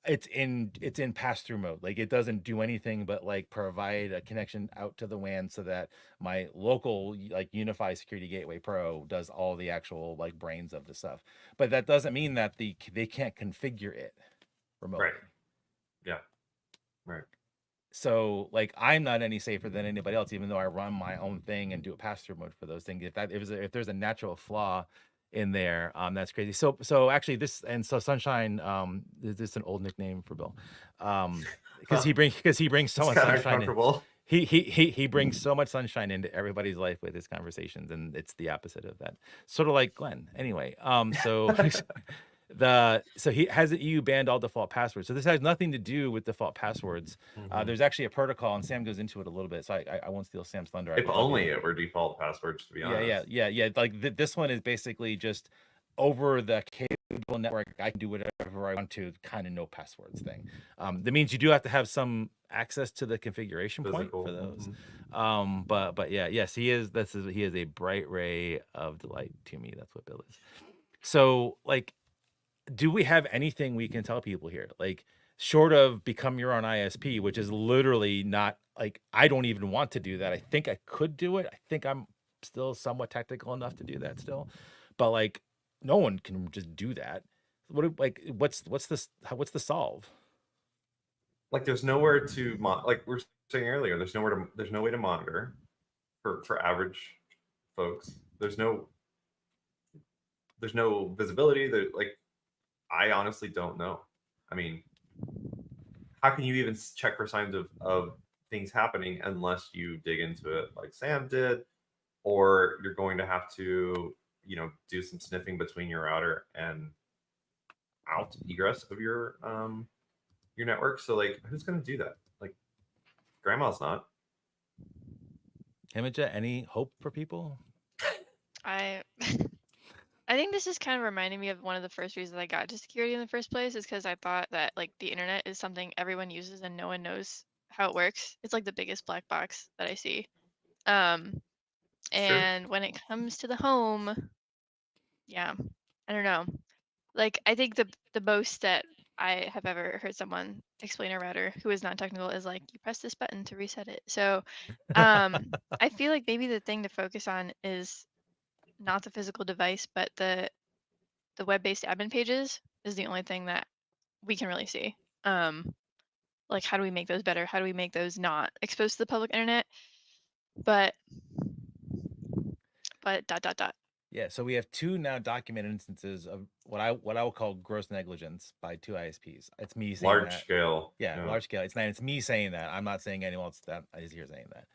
it's in pass-through mode. Like, it doesn't do anything but like provide a connection out to the WAN so that my local like Unify Security Gateway Pro does all the actual like brains of the stuff. But that doesn't mean that they can't configure it remotely. Right. Yeah. Right. So like, I'm not any safer than anybody else, even though I run my own thing and do a pass-through mode for those things. If there's a natural flaw in there, that's crazy. So actually this, and so Sunshine, is this an old nickname for Bill? Because he brings so much sunshine in. He brings so much sunshine into everybody's life with his conversations, and it's the opposite of that. Sort of like Glenn. Anyway, so so he has the EU banned all default passwords. So this has nothing to do with default passwords. There's actually a protocol, and Sam goes into it a little bit, so I won't steal Sam's thunder. If only it were default passwords, to be honest. Yeah. Like this one is basically just over the cable network. I can do whatever I want to, kind of no passwords thing. That means you do have to have some access to the configuration point for those. But yeah, yes, he is a bright ray of delight to me. That's what Bill is. So like, do we have anything we can tell people here? Like, short of become your own ISP, which is literally not, like, I don't even want to do that. I think I could do it. I think I'm still somewhat technical enough to do that still, but like, no one can just do that. What's the solve? Like, there's nowhere to like we were saying earlier, there's no way to monitor for average folks. There's no visibility. Like, I honestly don't know. I mean, how can you even check for signs of things happening unless you dig into it like Sam did, or you're going to have to, do some sniffing between your router and out egress of your network. So like, who's going to do that? Like, grandma's not. Hemija, any hope for people? I think this is kind of reminding me of one of the first reasons I got into security in the first place, is because I thought that like the internet is something everyone uses and no one knows how it works. It's like the biggest black box that I see. And when it comes to the home, yeah, I don't know. Like, I think the most that I have ever heard someone explain a router who is non-technical is like, you press this button to reset it. So I feel like maybe the thing to focus on is not the physical device, but the web-based admin pages is the only thing that we can really see. Like, how do we make those better? How do we make those not exposed to the public internet? But dot dot dot. Yeah, so we have two now documented instances of what I will call gross negligence by two ISPs. It's me saying large that. scale. Yeah, large scale. It's me saying that. I'm not saying anyone else that is here saying that.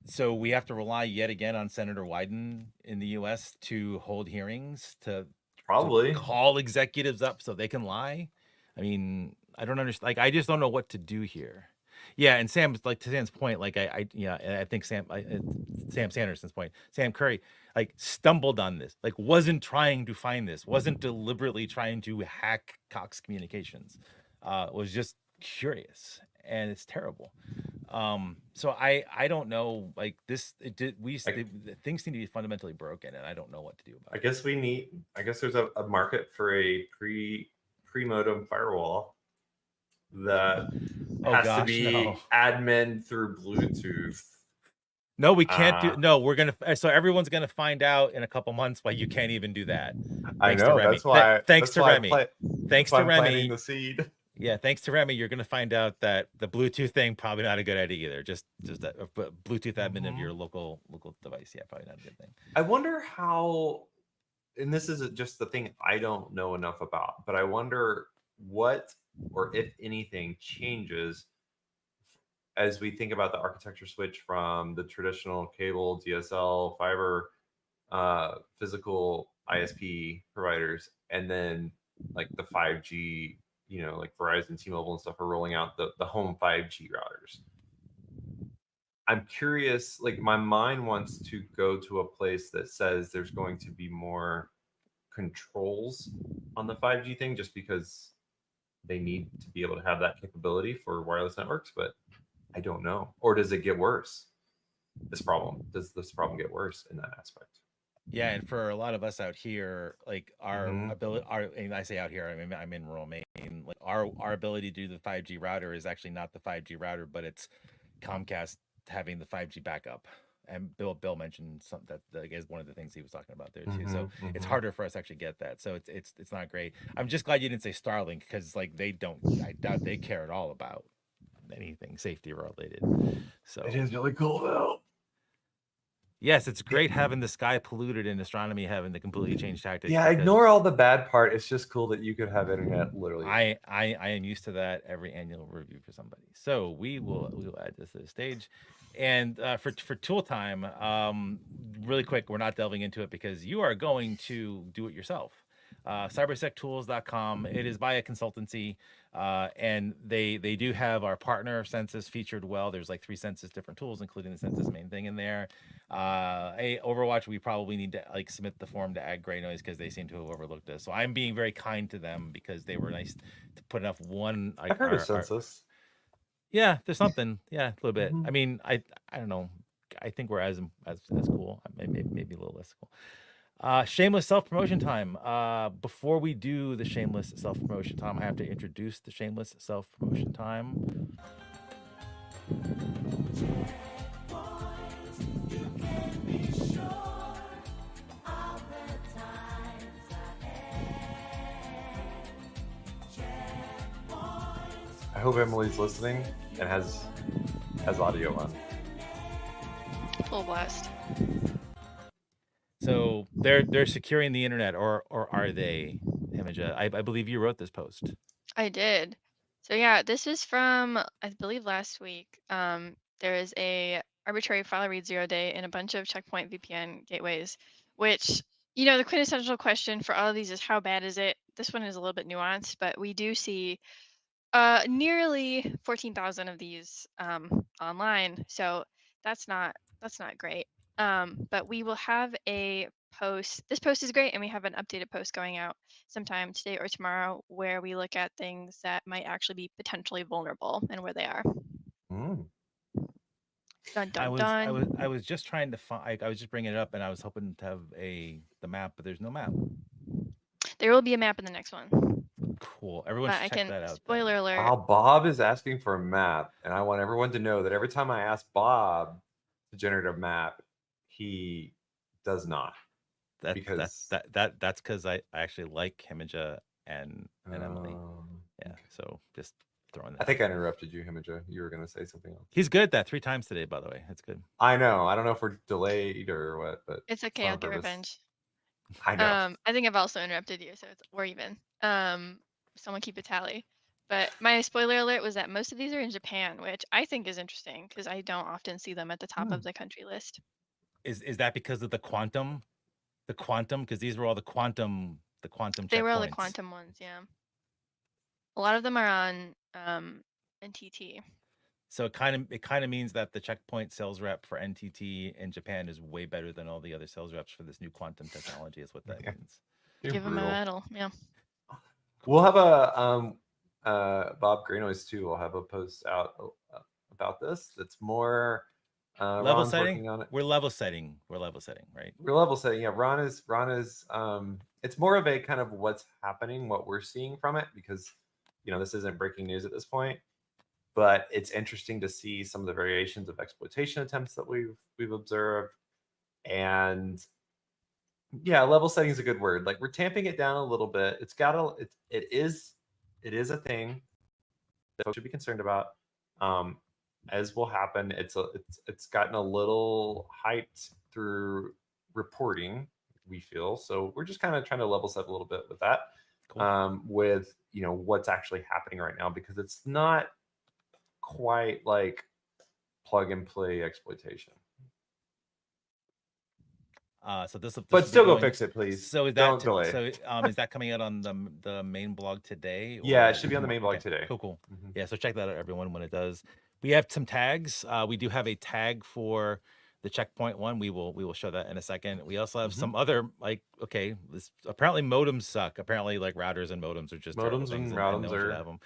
So we have to rely yet again on Senator Wyden in the U.S. to hold hearings to probably call executives up so they can lie. I mean, I don't understand. Like, I just don't know what to do here. Yeah, and Sam's, like, to Sam's point, like I think Sam Sanderson's point, Sam Curry, like, stumbled on this, like, wasn't trying to find this, wasn't deliberately trying to hack Cox Communications, was just curious, and it's terrible. So I don't know, like, things seem to be fundamentally broken, and I don't know what to do about it. I guess there's a market for a pre-modem firewall that has to be admin through Bluetooth No, we can't do. No, we're gonna. So everyone's gonna find out in a couple months why you can't even do that. I Thanks to know. Remy. Thanks to Remy. Thanks to planting Remy. the seed. Yeah, thanks to Remy, you're gonna find out that the Bluetooth thing probably not a good idea either. Just a Bluetooth admin of your local device. Yeah, probably not a good thing. I wonder how. And this is just the thing I don't know enough about, but I wonder what or if anything changes as we think about the architecture switch from the traditional cable, DSL, fiber, physical ISP providers, and then like the 5G, like Verizon, T-Mobile and stuff are rolling out the home 5G routers. I'm curious, like my mind wants to go to a place that says there's going to be more controls on the 5G thing just because they need to be able to have that capability for wireless networks, but I don't know. Or does it get worse? Does this problem get worse in that aspect? Yeah, and for a lot of us out here, like our ability, and I say out here, I'm in rural Maine. Like our ability to do the 5G router is actually not the 5G router, but it's Comcast having the 5G backup. And Bill mentioned something that is one of the things he was talking about there too. So it's harder for us to actually get that. So it's not great. I'm just glad you didn't say Starlink because like I doubt they care at all about anything safety related. So it is really cool though. Yes, it's great having the sky polluted and astronomy having to completely change tactics. Yeah, ignore all the bad part. It's just cool that you could have internet literally. I am used to that every annual review for somebody. So we will add this to the stage. And for tool time, really quick, we're not delving into it because you are going to do it yourself. cybersectools.com. It is by a consultancy, and they do have our partner Census featured well. There's like 3 Census different tools, including the Census main thing in there. Overwatch, we probably need to like submit the form to add gray noise because they seem to have overlooked this. So I'm being very kind to them because they were nice to put enough one. I've heard of Census. Yeah, there's something. Yeah, a little bit. I mean, I don't know. I think we're as cool. Maybe a little less cool. Shameless self-promotion time. Before we do the shameless self-promotion time, I have to introduce the shameless self-promotion time. I hope Emily's listening and has audio on. Full blast. So they're securing the internet, or are they, Imogen? I believe you wrote this post. I did. So yeah, this is from I believe last week. There is a arbitrary file read 0 day in a bunch of checkpoint VPN gateways, which the quintessential question for all of these is how bad is it? This one is a little bit nuanced, but we do see nearly 14,000 of these online, so that's not great. But we will have a post. This post is great, and we have an updated post going out sometime today or tomorrow where we look at things that might actually be potentially vulnerable and where they are. Dun dun dun. I was just trying to find. I was just bringing it up, and I was hoping to have the map, but there's no map. There will be a map in the next one. Cool. Everyone should check that out. Spoiler alert. Wow, Bob is asking for a map, and I want everyone to know that every time I ask Bob to generate a map, he does not. That's because I actually like Himija and Emily. Yeah, okay. So just throwing that. I think I interrupted you, Himija. You were going to say something else. He's good at that 3 times today, by the way. That's good. I know. I don't know if we're delayed or what, but it's okay. I'll get revenge. I know. I think I've also interrupted you, so we're even. Someone keep a tally. But my spoiler alert was that most of these are in Japan, which I think is interesting because I don't often see them at the top of the country list. Is that because of the quantum? The quantum, because these were all the quantum checkpoints. They were all the quantum ones, yeah. A lot of them are on NTT. So it kind of means that the checkpoint sales rep for NTT in Japan is way better than all the other sales reps for this new quantum technology. Is what that means. Give them a medal, yeah. We'll have a Bob Greynoise too. We'll have a post out about this. That's more level Ron's setting. Working on it. We're level setting, right? We're level setting. Yeah, Ron is. It's more of a kind of what's happening, what we're seeing from it, because this isn't breaking news at this point. but it's interesting to see some of the variations of exploitation attempts that we've observed. And yeah, level setting is a good word. Like we're tamping it down a little bit. It is a thing that folks should be concerned about. As will happen, it's gotten a little hyped through reporting, we feel. So we're just kind of trying to level set a little bit with that. Cool. With what's actually happening right now, because it's not quite like plug and play exploitation. So this But will be still go going. fix it, please. So is Don't that delay. so? Is that coming out on the main blog today? Yeah, or it should be on the main blog okay, today. Cool. Mhm. Yeah, so check that out, everyone, when it does. We have some tags. We do have a tag for the checkpoint one. We will show that in a second. We also have some other this apparently modems suck. Apparently, like routers and modems are just terrible Modems things, and and no routers one should are have them.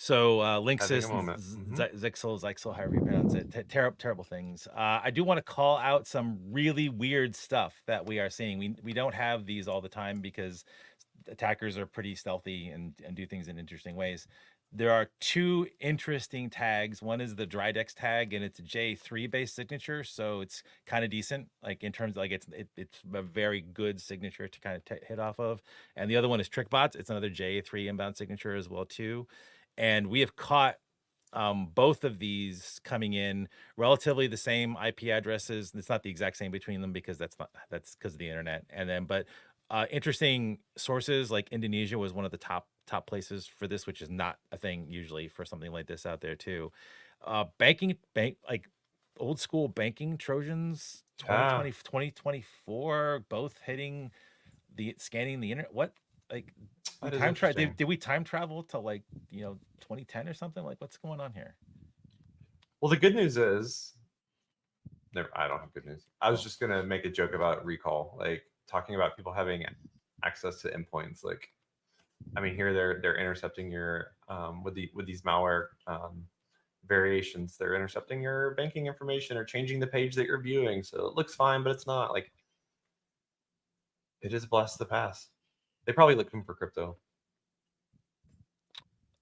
So having a Linksys and moment. Zixel, however you pronounce it, terrible things. I do want to call out some really weird stuff that we are seeing. We don't have these all the time because attackers are pretty stealthy and do things in interesting ways. There are two interesting tags. One is the Drydex tag, and it's a J3 based signature, so it's kind of decent, like in terms of like it's a very good signature to kind of hit off of. And the other one is TrickBots. It's another J3 inbound signature as well too. And we have caught both of these coming in relatively the same IP addresses. It's not the exact same between them because that's because of the internet. And then, but interesting sources like Indonesia was one of the top places for this, which is not a thing usually for something like this out there too. Bank like old school banking Trojans 2020 2024 both hitting scanning the internet. What like That is interesting. did we time travel to like 2010 or something? Like what's going on here? Well, the good news is, I don't have good news. I was just gonna make a joke about recall, like talking about people having access to endpoints. Like, I mean, here they're intercepting your with these malware variations. They're intercepting your banking information or changing the page that you're viewing, so it looks fine, but it's not. Like, it is a blast to the past. They probably looking for crypto.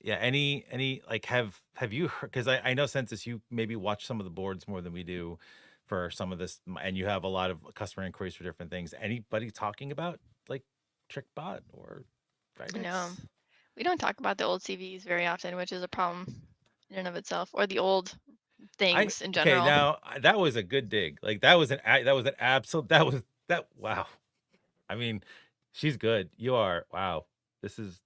Yeah, any like have you heard, because I know Census, you maybe watch some of the boards more than we do for some of this, and you have a lot of customer inquiries for different things. Anybody talking about like TrickBot or Drydex? No, we don't talk about the old CVs very often, which is a problem in and of itself, or the old things in general. Okay, now that was a good dig. Like that was an absolute wow. I mean, she's good. You are wow. This is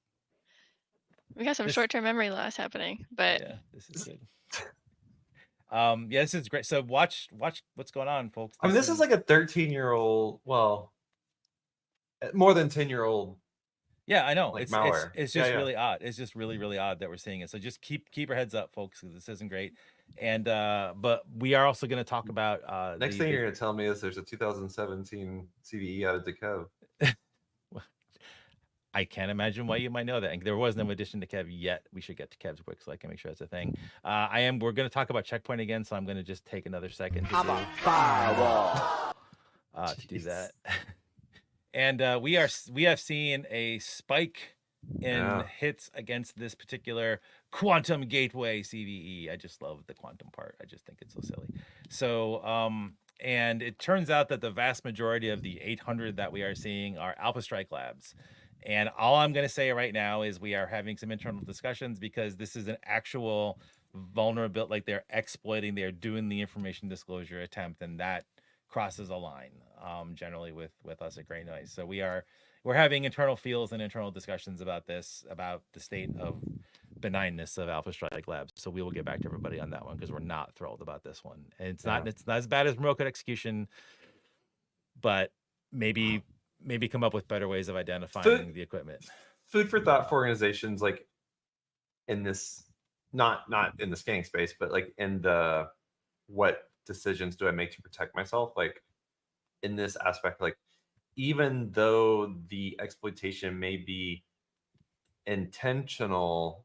We got some short-term memory loss happening, but yeah, this is good. Yeah, this is great. So watch what's going on, folks. I mean, this is like a 13-year-old, well, more than 10-year-old. Yeah, I know. Like It's malware. just really odd. It's just really odd that we're seeing it. So just keep your heads up, folks, because this isn't great. And but we are also going to talk about Next thing you're going to tell me is there's a 2017 CVE added to Kev. I can't imagine why you might know that. And there was no addition to Kev yet. We should get to Kev's quick so I can make sure that's a thing. We're going to talk about checkpoint again, so I'm going to just take another second to firewall to do that. And we have seen a spike in hits against this particular quantum gateway CVE. I just love the quantum part. I just think it's so silly. So and it turns out that the vast majority of the 800 that we are seeing are Alpha Strike labs. And all I'm going to say right now is we are having some internal discussions because this is an actual vulnerability. Like they're exploiting, they're doing the information disclosure attempt, and that crosses a line generally with us at Great Noise. So we're having internal feels and internal discussions about this, about the state of benignness of Alpha Strike Labs. So we will get back to everybody on that one because we're not thrilled about this one. And it's not as bad as remote code execution, but maybe come up with better ways of identifying the equipment. Food for thought for organizations, like in this, not in the scanning space, but like in the what decisions do I make to protect myself? Like in this aspect, like even though the exploitation may be intentional,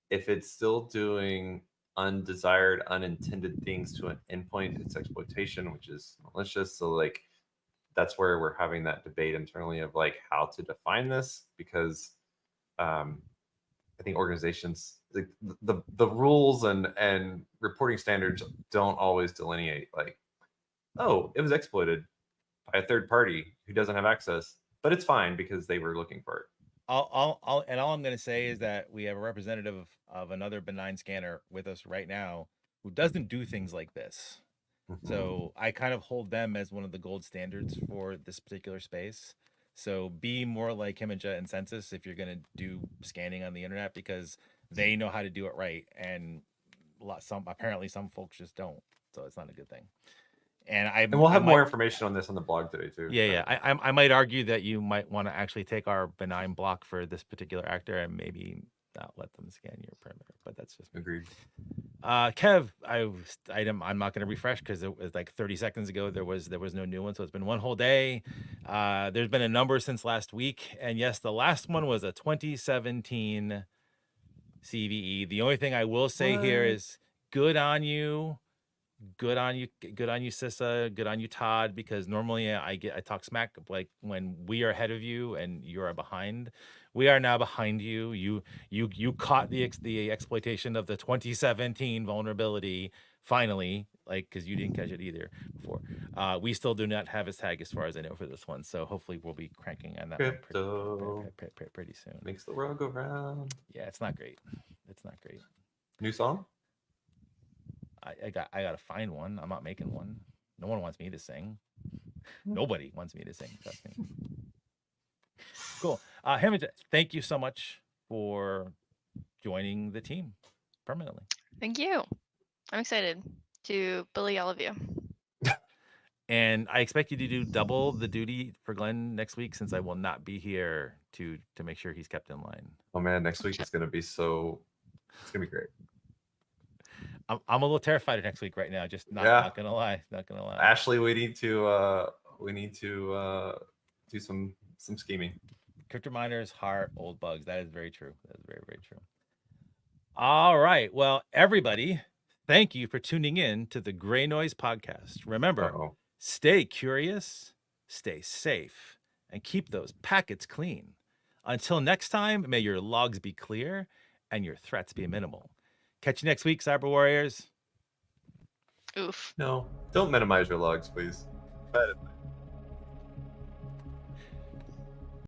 if it's still doing undesired, unintended things to an endpoint, it's exploitation, which is malicious. So like that's where we're having that debate internally of like how to define this, because I think organizations, the rules and reporting standards don't always delineate like, oh, it was exploited by a third party who doesn't have access, but it's fine because they were looking for it. All I'm going to say is that we have a representative of another benign scanner with us right now who doesn't do things like this. So I kind of hold them as one of the gold standards for this particular space. So be more like Himija and Census if you're going to do scanning on the internet, because they know how to do it right, and apparently some folks just don't. So it's not a good thing. And we'll have more information on this on the blog today too. Yeah. I might argue that you might want to actually take our benign block for this particular actor and maybe not let them scan your perimeter, but that's just me. Agreed. Kev, I'm not going to refresh because it was like 30 seconds ago. There was no new one, so it's been one whole day. There's been a number since last week, and yes, the last one was a 2017 CVE. The only thing I will say here is good on you. Good on you, Sissa. Good on you, Todd. Because normally I talk smack like when we are ahead of you and you are behind. We are now behind you. You caught the exploitation of the 2017 vulnerability finally, like because you didn't catch it either before. We still do not have his tag as far as I know for this one, so hopefully we'll be cranking on that one pretty soon. Makes the world go round. Yeah, it's not great. It's not great. New song? I gotta find one. I'm not making one. No one wants me to sing. Nobody wants me to sing. Trust me. Cool. Hemant, thank you so much for joining the team permanently. Thank you. I'm excited to bully all of you. And I expect you to do double the duty for Glenn next week, since I will not be here to make sure he's kept in line. Oh man, next week it's gonna be it's gonna be great. I'm a little terrified of next week right now. Just not gonna lie. Ashley, we need to do some scheming. Crypto miners, heart, old bugs. That is very true. That is very, very true. All right. Well, everybody, thank you for tuning in to the Gray Noise Podcast. Remember, stay curious, stay safe, and keep those packets clean. Until next time, may your logs be clear and your threats be minimal. Catch you next week, Cyber Warriors. Oof. No, don't minimize your logs, please. Bad advice.